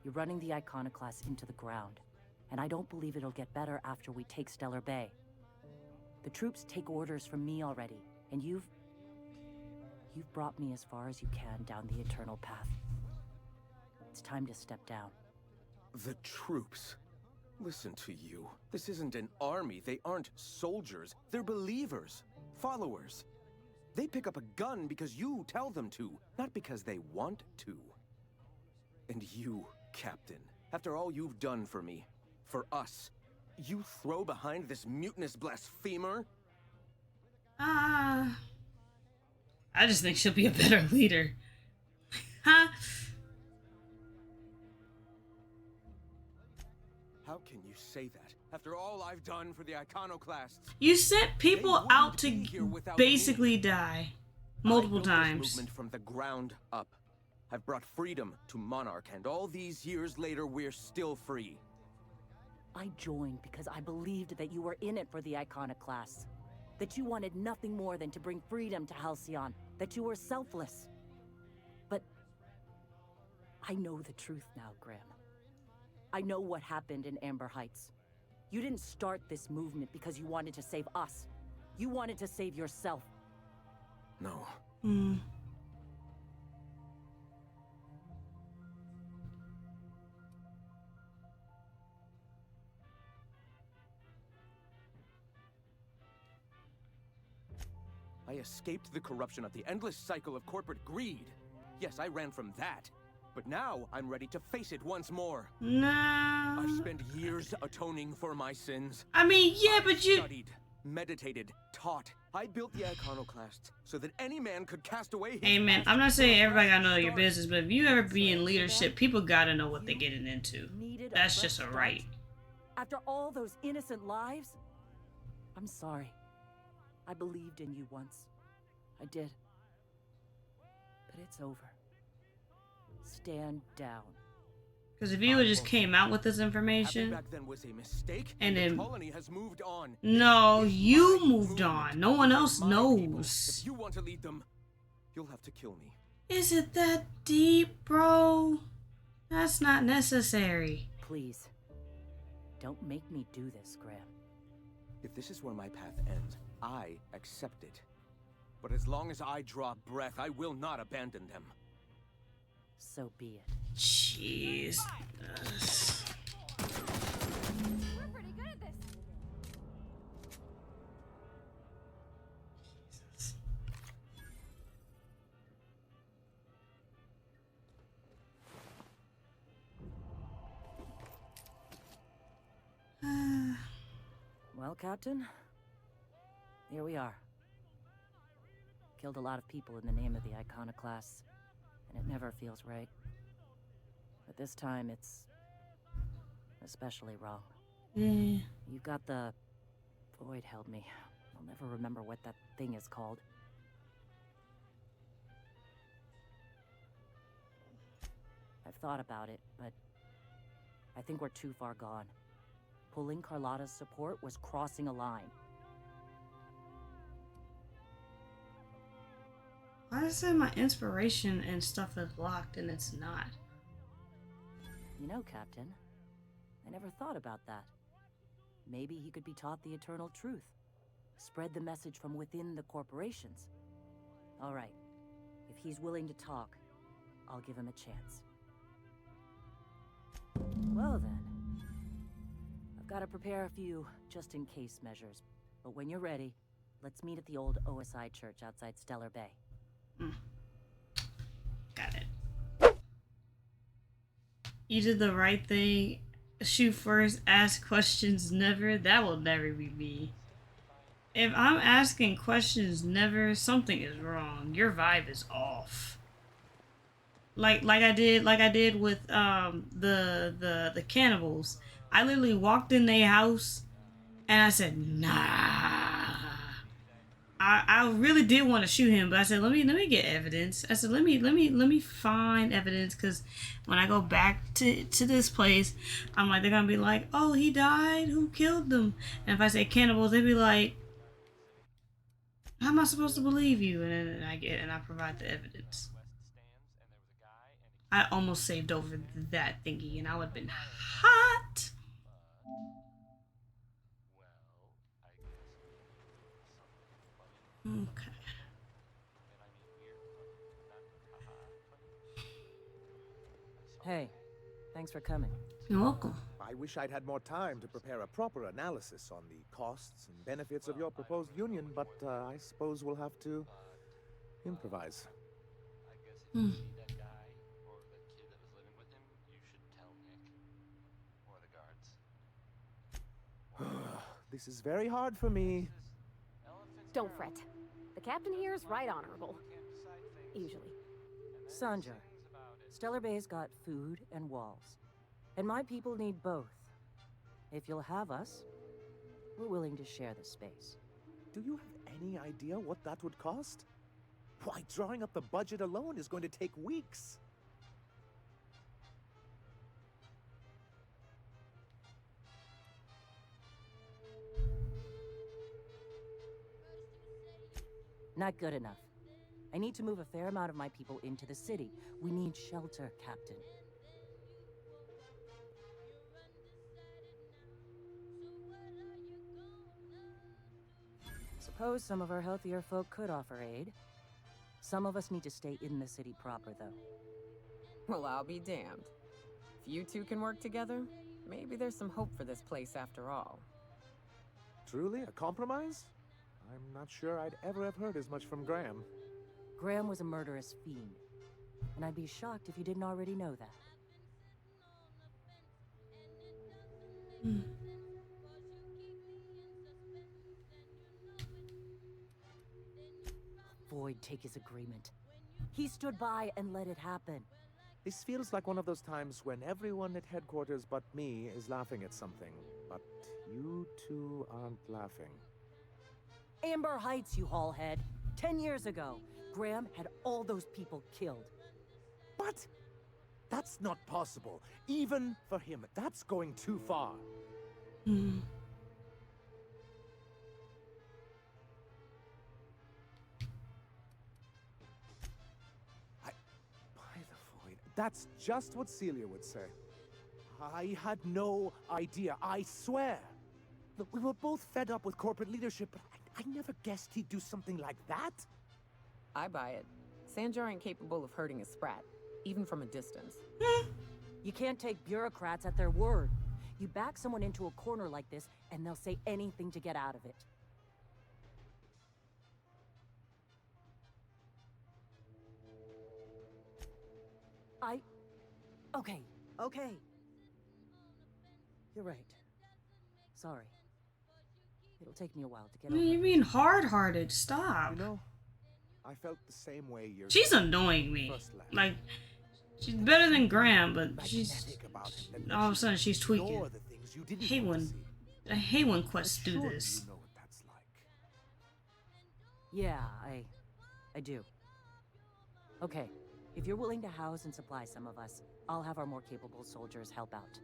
You're running the Iconoclast into the ground, and I don't believe it'll get better after we take Stellar Bay. The troops take orders from me already, and you've brought me as far as you can down the Eternal Path. It's time to step down. The troops? Listen to you. This isn't an army. They aren't soldiers. They're believers. Followers. They pick up a gun because you tell them to, not because they want to. And you, Captain, after all you've done for me, for us, you throw behind this mutinous blasphemer? I just think she'll be a better leader. Huh? How can you say that after all I've done for the Iconoclasts? You sent people out to basically die multiple times. This movement from the ground up. I've brought freedom to Monarch, and all these years later, we're still free. I joined because I believed that you were in it for the Iconoclasts. That you wanted nothing more than to bring freedom to Halcyon. That you were selfless. But I know the truth now, Graham. I know what happened in Amber Heights. You didn't start this movement because you wanted to save us. You wanted to save yourself. No. I escaped the corruption of the endless cycle of corporate greed. Yes, I ran from that. But now I'm ready to face it once more. No. I've spent years atoning for my sins. I mean, yeah, but you studied, meditated, taught. I built the Iconoclasts so that any man could cast away his Hey man, I'm not saying everybody gotta know your business, but if you ever be in leadership, people gotta know what they're getting into. That's just a right. After all those innocent lives? I'm sorry. I believed in you once. I did. But it's over. Stand down. Because if you would just came out with this information, back then was a mistake, and then the colony has moved on. No, you moved on. No one else knows. If you want to lead them, you'll have to kill me. Is it that deep, bro? That's not necessary. Please, don't make me do this, Graham. If this is where my path ends, I accept it. But as long as I draw breath, I will not abandon them. So be it. Jesus. We're pretty good at this. Well, Captain, here we are. Killed a lot of people in the name of the Iconoclasts, and it never feels right. But this time, it's especially wrong. You've got the... Void held me. I'll never remember what that thing is called. I've thought about it, but I think we're too far gone. Pulling Carlotta's support was crossing a line. Why does it say my inspiration and stuff is locked and it's not? You know, Captain, I never thought about that. Maybe he could be taught the eternal truth. Spread the message from within the corporations. All right. If he's willing to talk, I'll give him a chance. Well then. I've got to prepare a few just-in-case measures. But when you're ready, let's meet at the old OSI church outside Stellar Bay. Got it. You did the right thing. Shoot first, ask questions never. That will never be me. If I'm asking questions never, something is wrong. Your vibe is off. Like I did with the cannibals. I literally walked in their house and I said, nah. I really did want to shoot him, but I said, let me get evidence. I said, let me find evidence, because when I go back to this place, I'm like, they're gonna be like, oh, he died? Who killed them? And if I say cannibals, they'd be like, How am I supposed to believe you? And I provide the evidence. I almost saved over that thingy, and I would have been hot. Okay. Hey, thanks for coming. You're welcome. I wish I'd had more time to prepare a proper analysis on the costs and benefits of your proposed union, but I suppose we'll have to improvise. Hmm. This is very hard for me. Don't fret. The captain here is right honorable. Usually. Sanjar, Stellar Bay's got food and walls. And my people need both. If you'll have us, we're willing to share the space. Do you have any idea what that would cost? Why, drawing up the budget alone is going to take weeks. Not good enough. I need to move a fair amount of my people into the city. We need shelter, Captain. Suppose some of our healthier folk could offer aid. Some of us need to stay in the city proper, though. Well, I'll be damned. If you two can work together, maybe there's some hope for this place after all. Truly, a compromise? I'm not sure I'd ever have heard as much from Graham. Graham was a murderous fiend, and I'd be shocked if you didn't already know that. Hmm. Void take his agreement. He stood by and let it happen. This feels like one of those times when everyone at headquarters but me is laughing at something, but you two aren't laughing. Amber Heights, you haulhead. 10 years ago, Graham had all those people killed. But that's not possible. Even for him, that's going too far. Hmm. By the void, that's just what Celia would say. I had no idea, I swear. Look, we were both fed up with corporate leadership, but I never guessed he'd do something like that. I buy it. Sanjar ain't capable of hurting a sprat, even from a distance. You can't take bureaucrats at their word. You back someone into a corner like this, and they'll say anything to get out of it. Okay. You're right. Sorry. It'll take me a while to get over. You're being hard-hearted. Stop. You know, I felt the same way years She's ago. annoying me. Like, she's better than Graham, but she's all of a sudden she's tweaking. I hate when quests do this. You know what that's like. Yeah, I do. Okay, if you're willing to house and supply some of us, I'll have our more capable soldiers help out.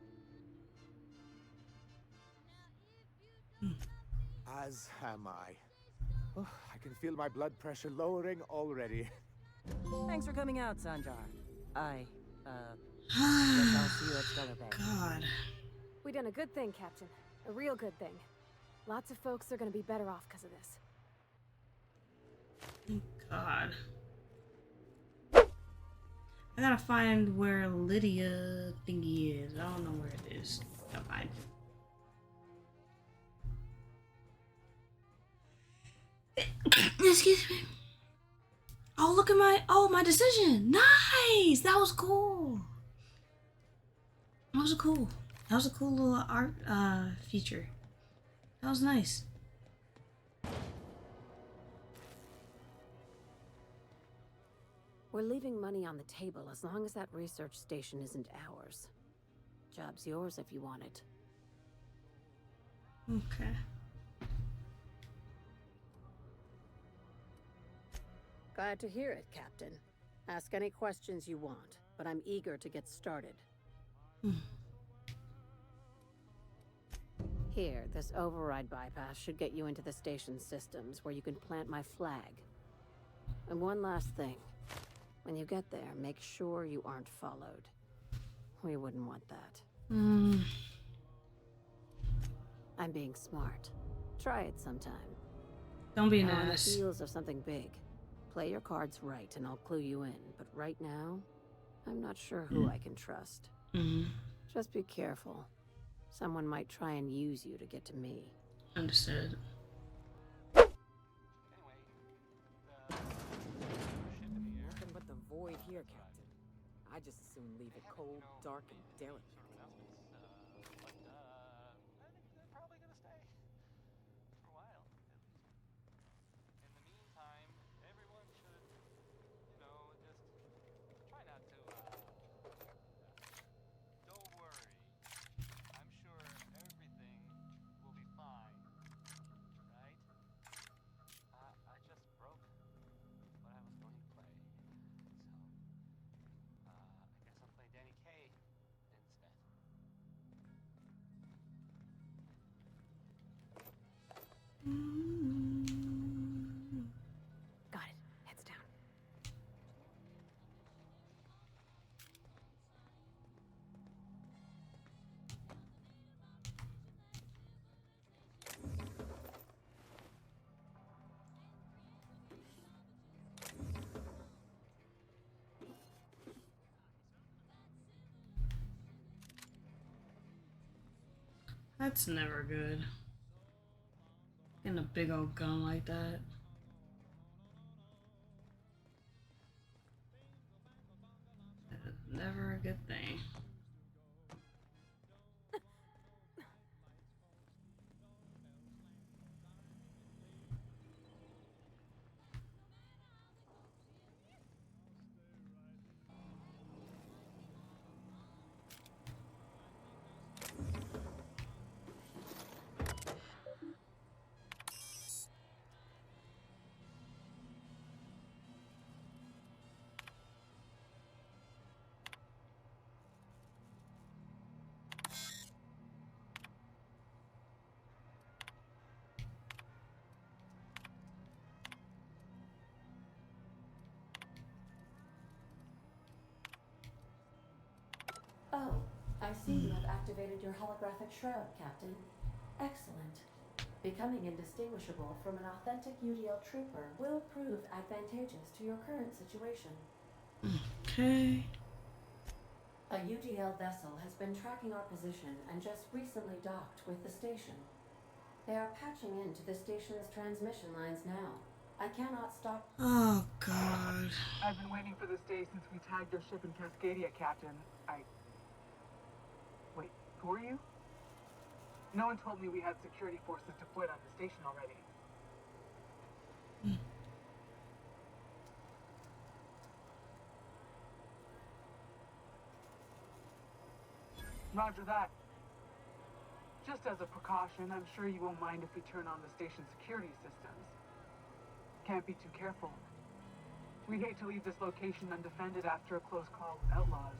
As am I. Oh, I can feel my blood pressure lowering already. Thanks for coming out, Sanjar. Guess I'll see you at Stellar Bay. God. We done a good thing, Captain. A real good thing. Lots of folks are gonna be better off because of this. Thank God. I gotta find where Lydia thingy is. I don't know where it is. Gotta find it. Excuse me. Oh, look at my decision. Nice. That was cool. That was a cool little art feature. That was nice. We're leaving money on the table as long as that research station isn't ours. Job's yours if you want it. Okay. Glad to hear it, Captain. Ask any questions you want, but I'm eager to get started. Here, this override bypass should get you into the station's systems where you can plant my flag. And one last thing. When you get there, make sure you aren't followed. We wouldn't want that. I'm being smart. Try it sometime. Don't be On the nice. heels of something big. Play your cards right and I'll clue you in. But right now, I'm not sure who I can trust. Just be careful. Someone might try and use you to get to me. Understood. Nothing but the void here, Captain. I just as soon leave it cold, dark, and derelict. Got it. Heads down. That's never good. Getting a big old gun like that. Never a good thing. Oh, I see you have activated your holographic shroud, Captain. Excellent. Becoming indistinguishable from an authentic UDL trooper will prove advantageous to your current situation. Okay. A UDL vessel has been tracking our position and just recently docked with the station. They are patching into the station's transmission lines now. I cannot stop. Oh, God. I've been waiting for this day since we tagged your ship in Cascadia, Captain. Wait, who are you? No one told me we had security forces deployed on the station already. Roger that. Just as a precaution, I'm sure you won't mind if we turn on the station's security systems. Can't be too careful. We'd hate to leave this location undefended after a close call with outlaws.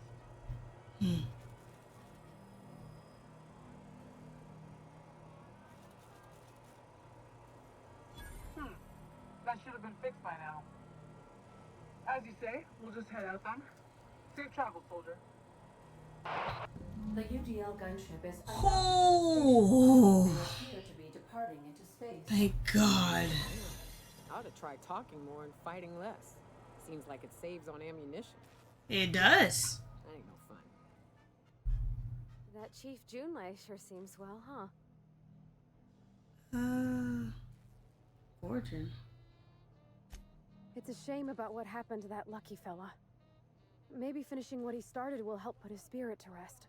That should have been fixed by now. As you say, we'll just head out then. Safe travel, soldier. The UDL gunship is Oh! They appear to be departing into space. Thank God. I ought to try talking more and fighting less. Seems like it saves on ammunition. It does. That ain't no fun. That Chief Junlei sure seems well, huh? Fortune. It's a shame about what happened to that lucky fella. Maybe finishing what he started will help put his spirit to rest.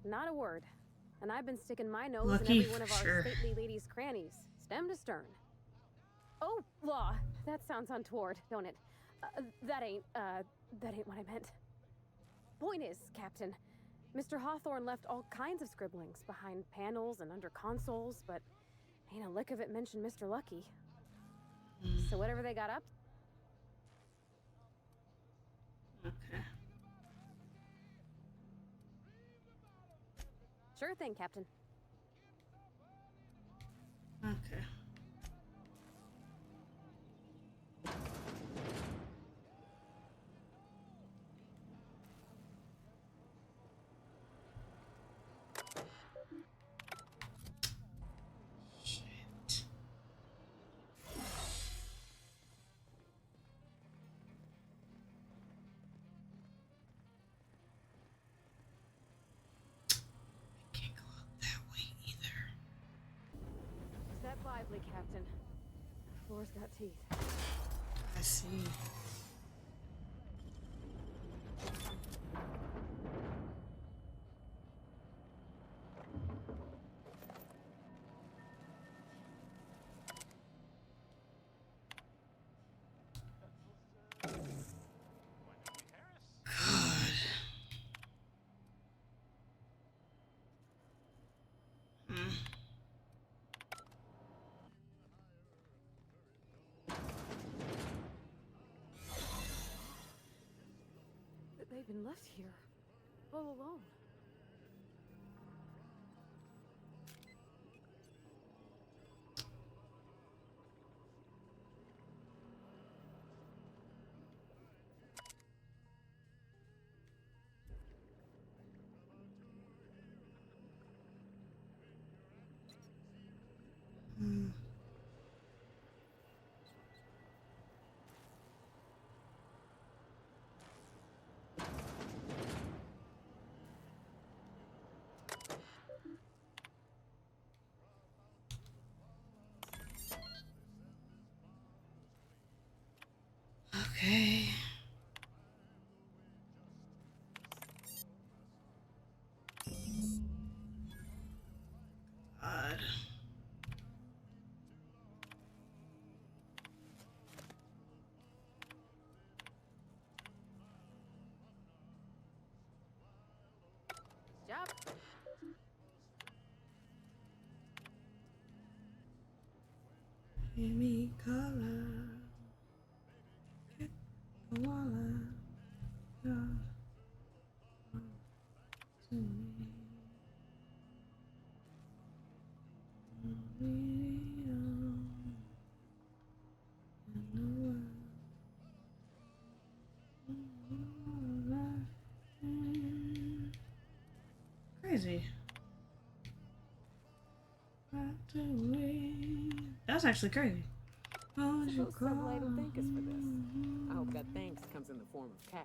Not a word. And I've been sticking my nose Lucky, in every one of our sure. stately ladies' crannies, stem to stern. Oh, law. That sounds untoward, don't it? That ain't what I meant. Point is, Captain, Mr. Hawthorne left all kinds of scribblings behind panels and under consoles, but ain't a lick of it mentioned Mr. Lucky. So whatever they got up. Okay. Sure thing, Captain. Okay. Shit. I can't go out that way either. Step lively, Captain. The floor's got teeth. I see. God. They've been left here all alone. Okay. God. Job. Give me color. Get the walla. God. To me. Crazy. That's actually crazy. Suppose Sublight will thank us for this. I hope that thanks comes in the form of cash.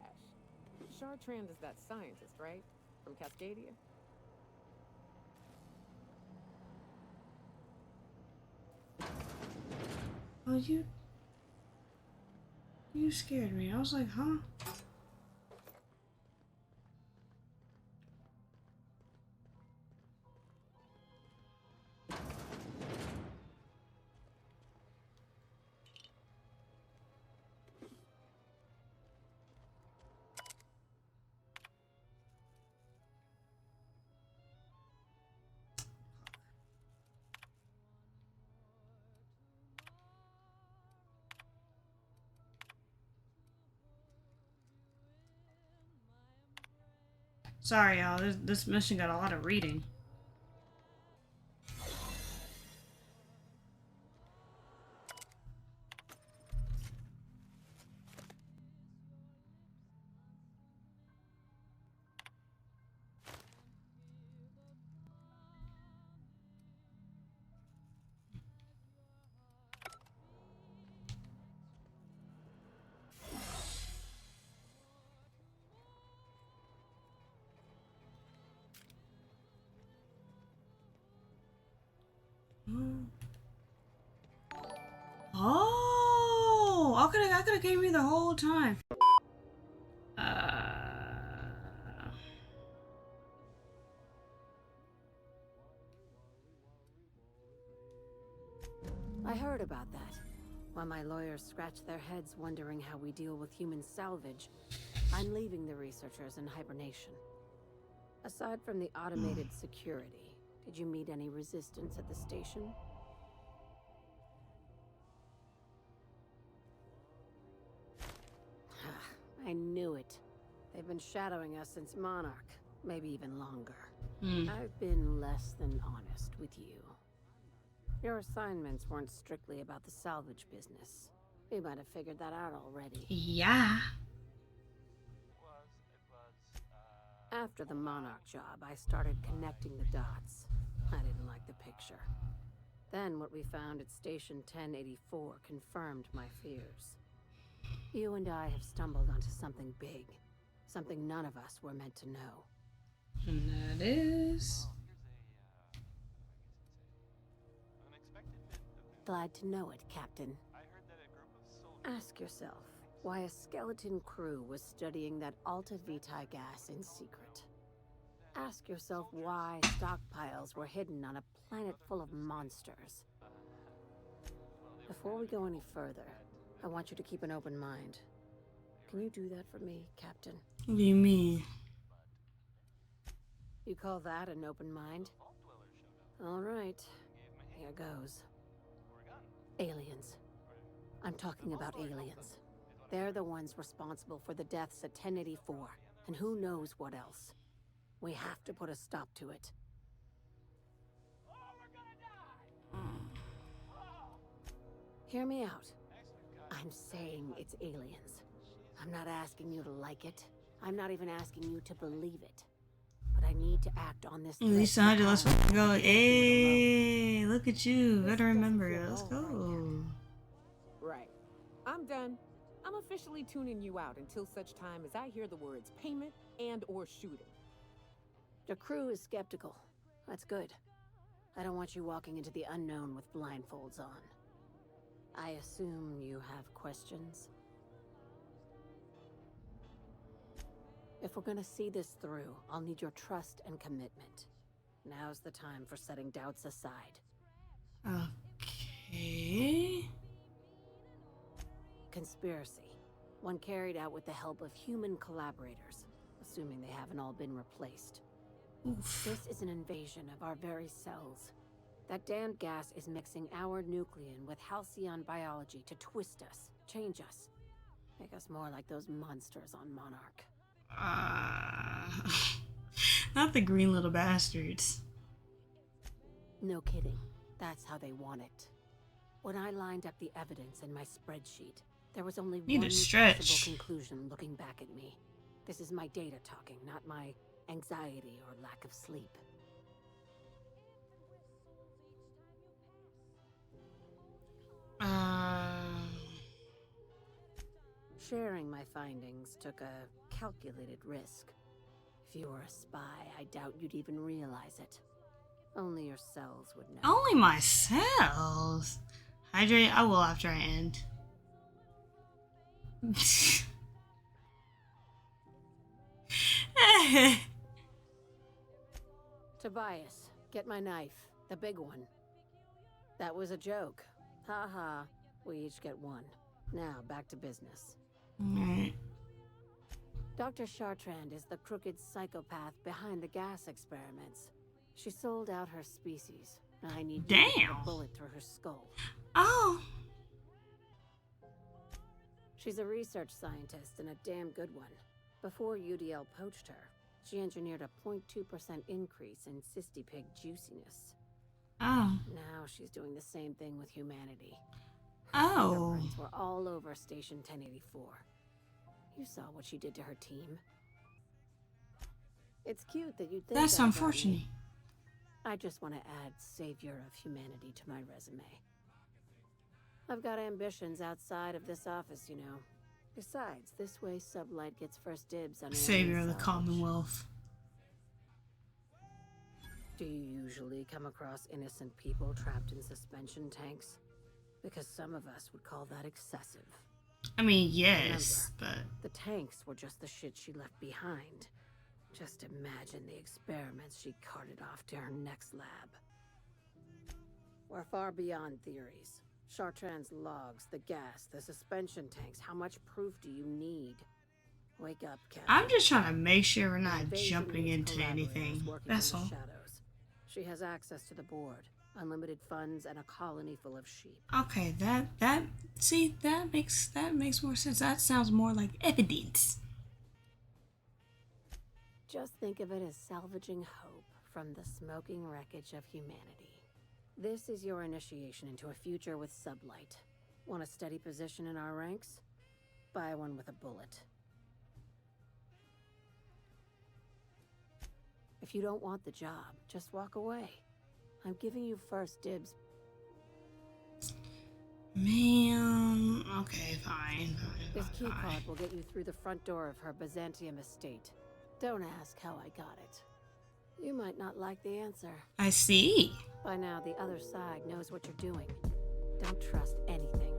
Chartrand is that scientist, right? From Cascadia? Oh, you scared me. I was like, huh? Sorry, y'all. This mission got a lot of reading. Oh, I could have came here the whole time. I heard about that. While my lawyers scratch their heads wondering how we deal with human salvage, I'm leaving the researchers in hibernation. Aside from the automated security, did you meet any resistance at the station? I knew it. They've been shadowing us since Monarch, maybe even longer. I've been less than honest with you. Your assignments weren't strictly about the salvage business. You might have figured that out already. Yeah. After the Monarch job, I started connecting the dots. I didn't like the picture. Then what we found at Station 1084 confirmed my fears. You and I have stumbled onto something big. Something none of us were meant to know. And that is... Glad to know it, Captain. Ask yourself why a skeleton crew was studying that Alta Vitae gas in secret. Ask yourself why stockpiles were hidden on a planet full of monsters. Before we go any further, I want you to keep an open mind. Can you do that for me, Captain? What do you mean? You call that an open mind? All right, here goes. Aliens. I'm talking about aliens. They're the ones responsible for the deaths at 1084, and who knows what else. We have to put a stop to it. Hear me out. I'm saying it's aliens. I'm not asking you to like it. I'm not even asking you to believe it. But I need to act on this. At least 100. Let's go. Hey, look at you. Better remember it. Let's go. Right. I'm done. I'm officially tuning you out until such time as I hear the words payment and or shooting. The crew is skeptical. That's good. I don't want you walking into the unknown with blindfolds on. I assume you have questions? If we're gonna see this through, I'll need your trust and commitment. Now's the time for setting doubts aside. Okay. Conspiracy. One carried out with the help of human collaborators, assuming they haven't all been replaced. Oof. This is an invasion of our very cells. That damned gas is mixing our nucleon with halcyon biology to twist us, change us, make us more like those monsters on Monarch. Not the green little bastards. No kidding. That's how they want it. When I lined up the evidence in my spreadsheet, there was only Need one to stretch. possible conclusion looking back at me. This is my data talking, not my anxiety or lack of sleep. Sharing my findings took a calculated risk. If you were a spy, I doubt you'd even realize it. Only your cells would know. Only my cells. Hydrate. I will after I end. Tobias, get my knife. The big one. That was a joke. Ha ha. We each get one. Now, back to business. Alright. Dr. Chartrand is the crooked psychopath behind the gas experiments. She sold out her species. I need you to put a bullet through her skull. Oh. She's a research scientist and a damn good one. Before UDL poached her, she engineered a 0.2% increase in cystipig juiciness. Oh. Now she's doing the same thing with humanity. Oh. Fingerprints were all over Station 1084. You saw what she did to her team. It's cute that you think That's that about unfortunate. me. I just want to add savior of humanity to my resume. I've got ambitions outside of this office, you know. Besides, this way Sublight gets first dibs on Savior of the salvage. Commonwealth. Do you usually come across innocent people trapped in suspension tanks? Because some of us would call that excessive. I mean, yes, Remember, the tanks were just the shit she left behind. Just imagine the experiments she carted off to her next lab. We're far beyond theories. Chartrand's logs, the gas, the suspension tanks. How much proof do you need? Wake up, Captain. I'm just trying to make sure we're The not invasion jumping needs into collaborators anything. working That's in the all. shadows. She has access to the board, unlimited funds, and a colony full of sheep. Okay, that makes more sense. That sounds more like evidence. Just think of it as salvaging hope from the smoking wreckage of humanity. This is your initiation into a future with sublight. Want a steady position in our ranks? Buy one with a bullet. If you don't want the job, just walk away. I'm giving you first dibs. Man, okay, fine. This key card will get you through the front door of her Byzantium estate. Don't ask how I got it. You might not like the answer. I see. By now, the other side knows what you're doing. Don't trust anything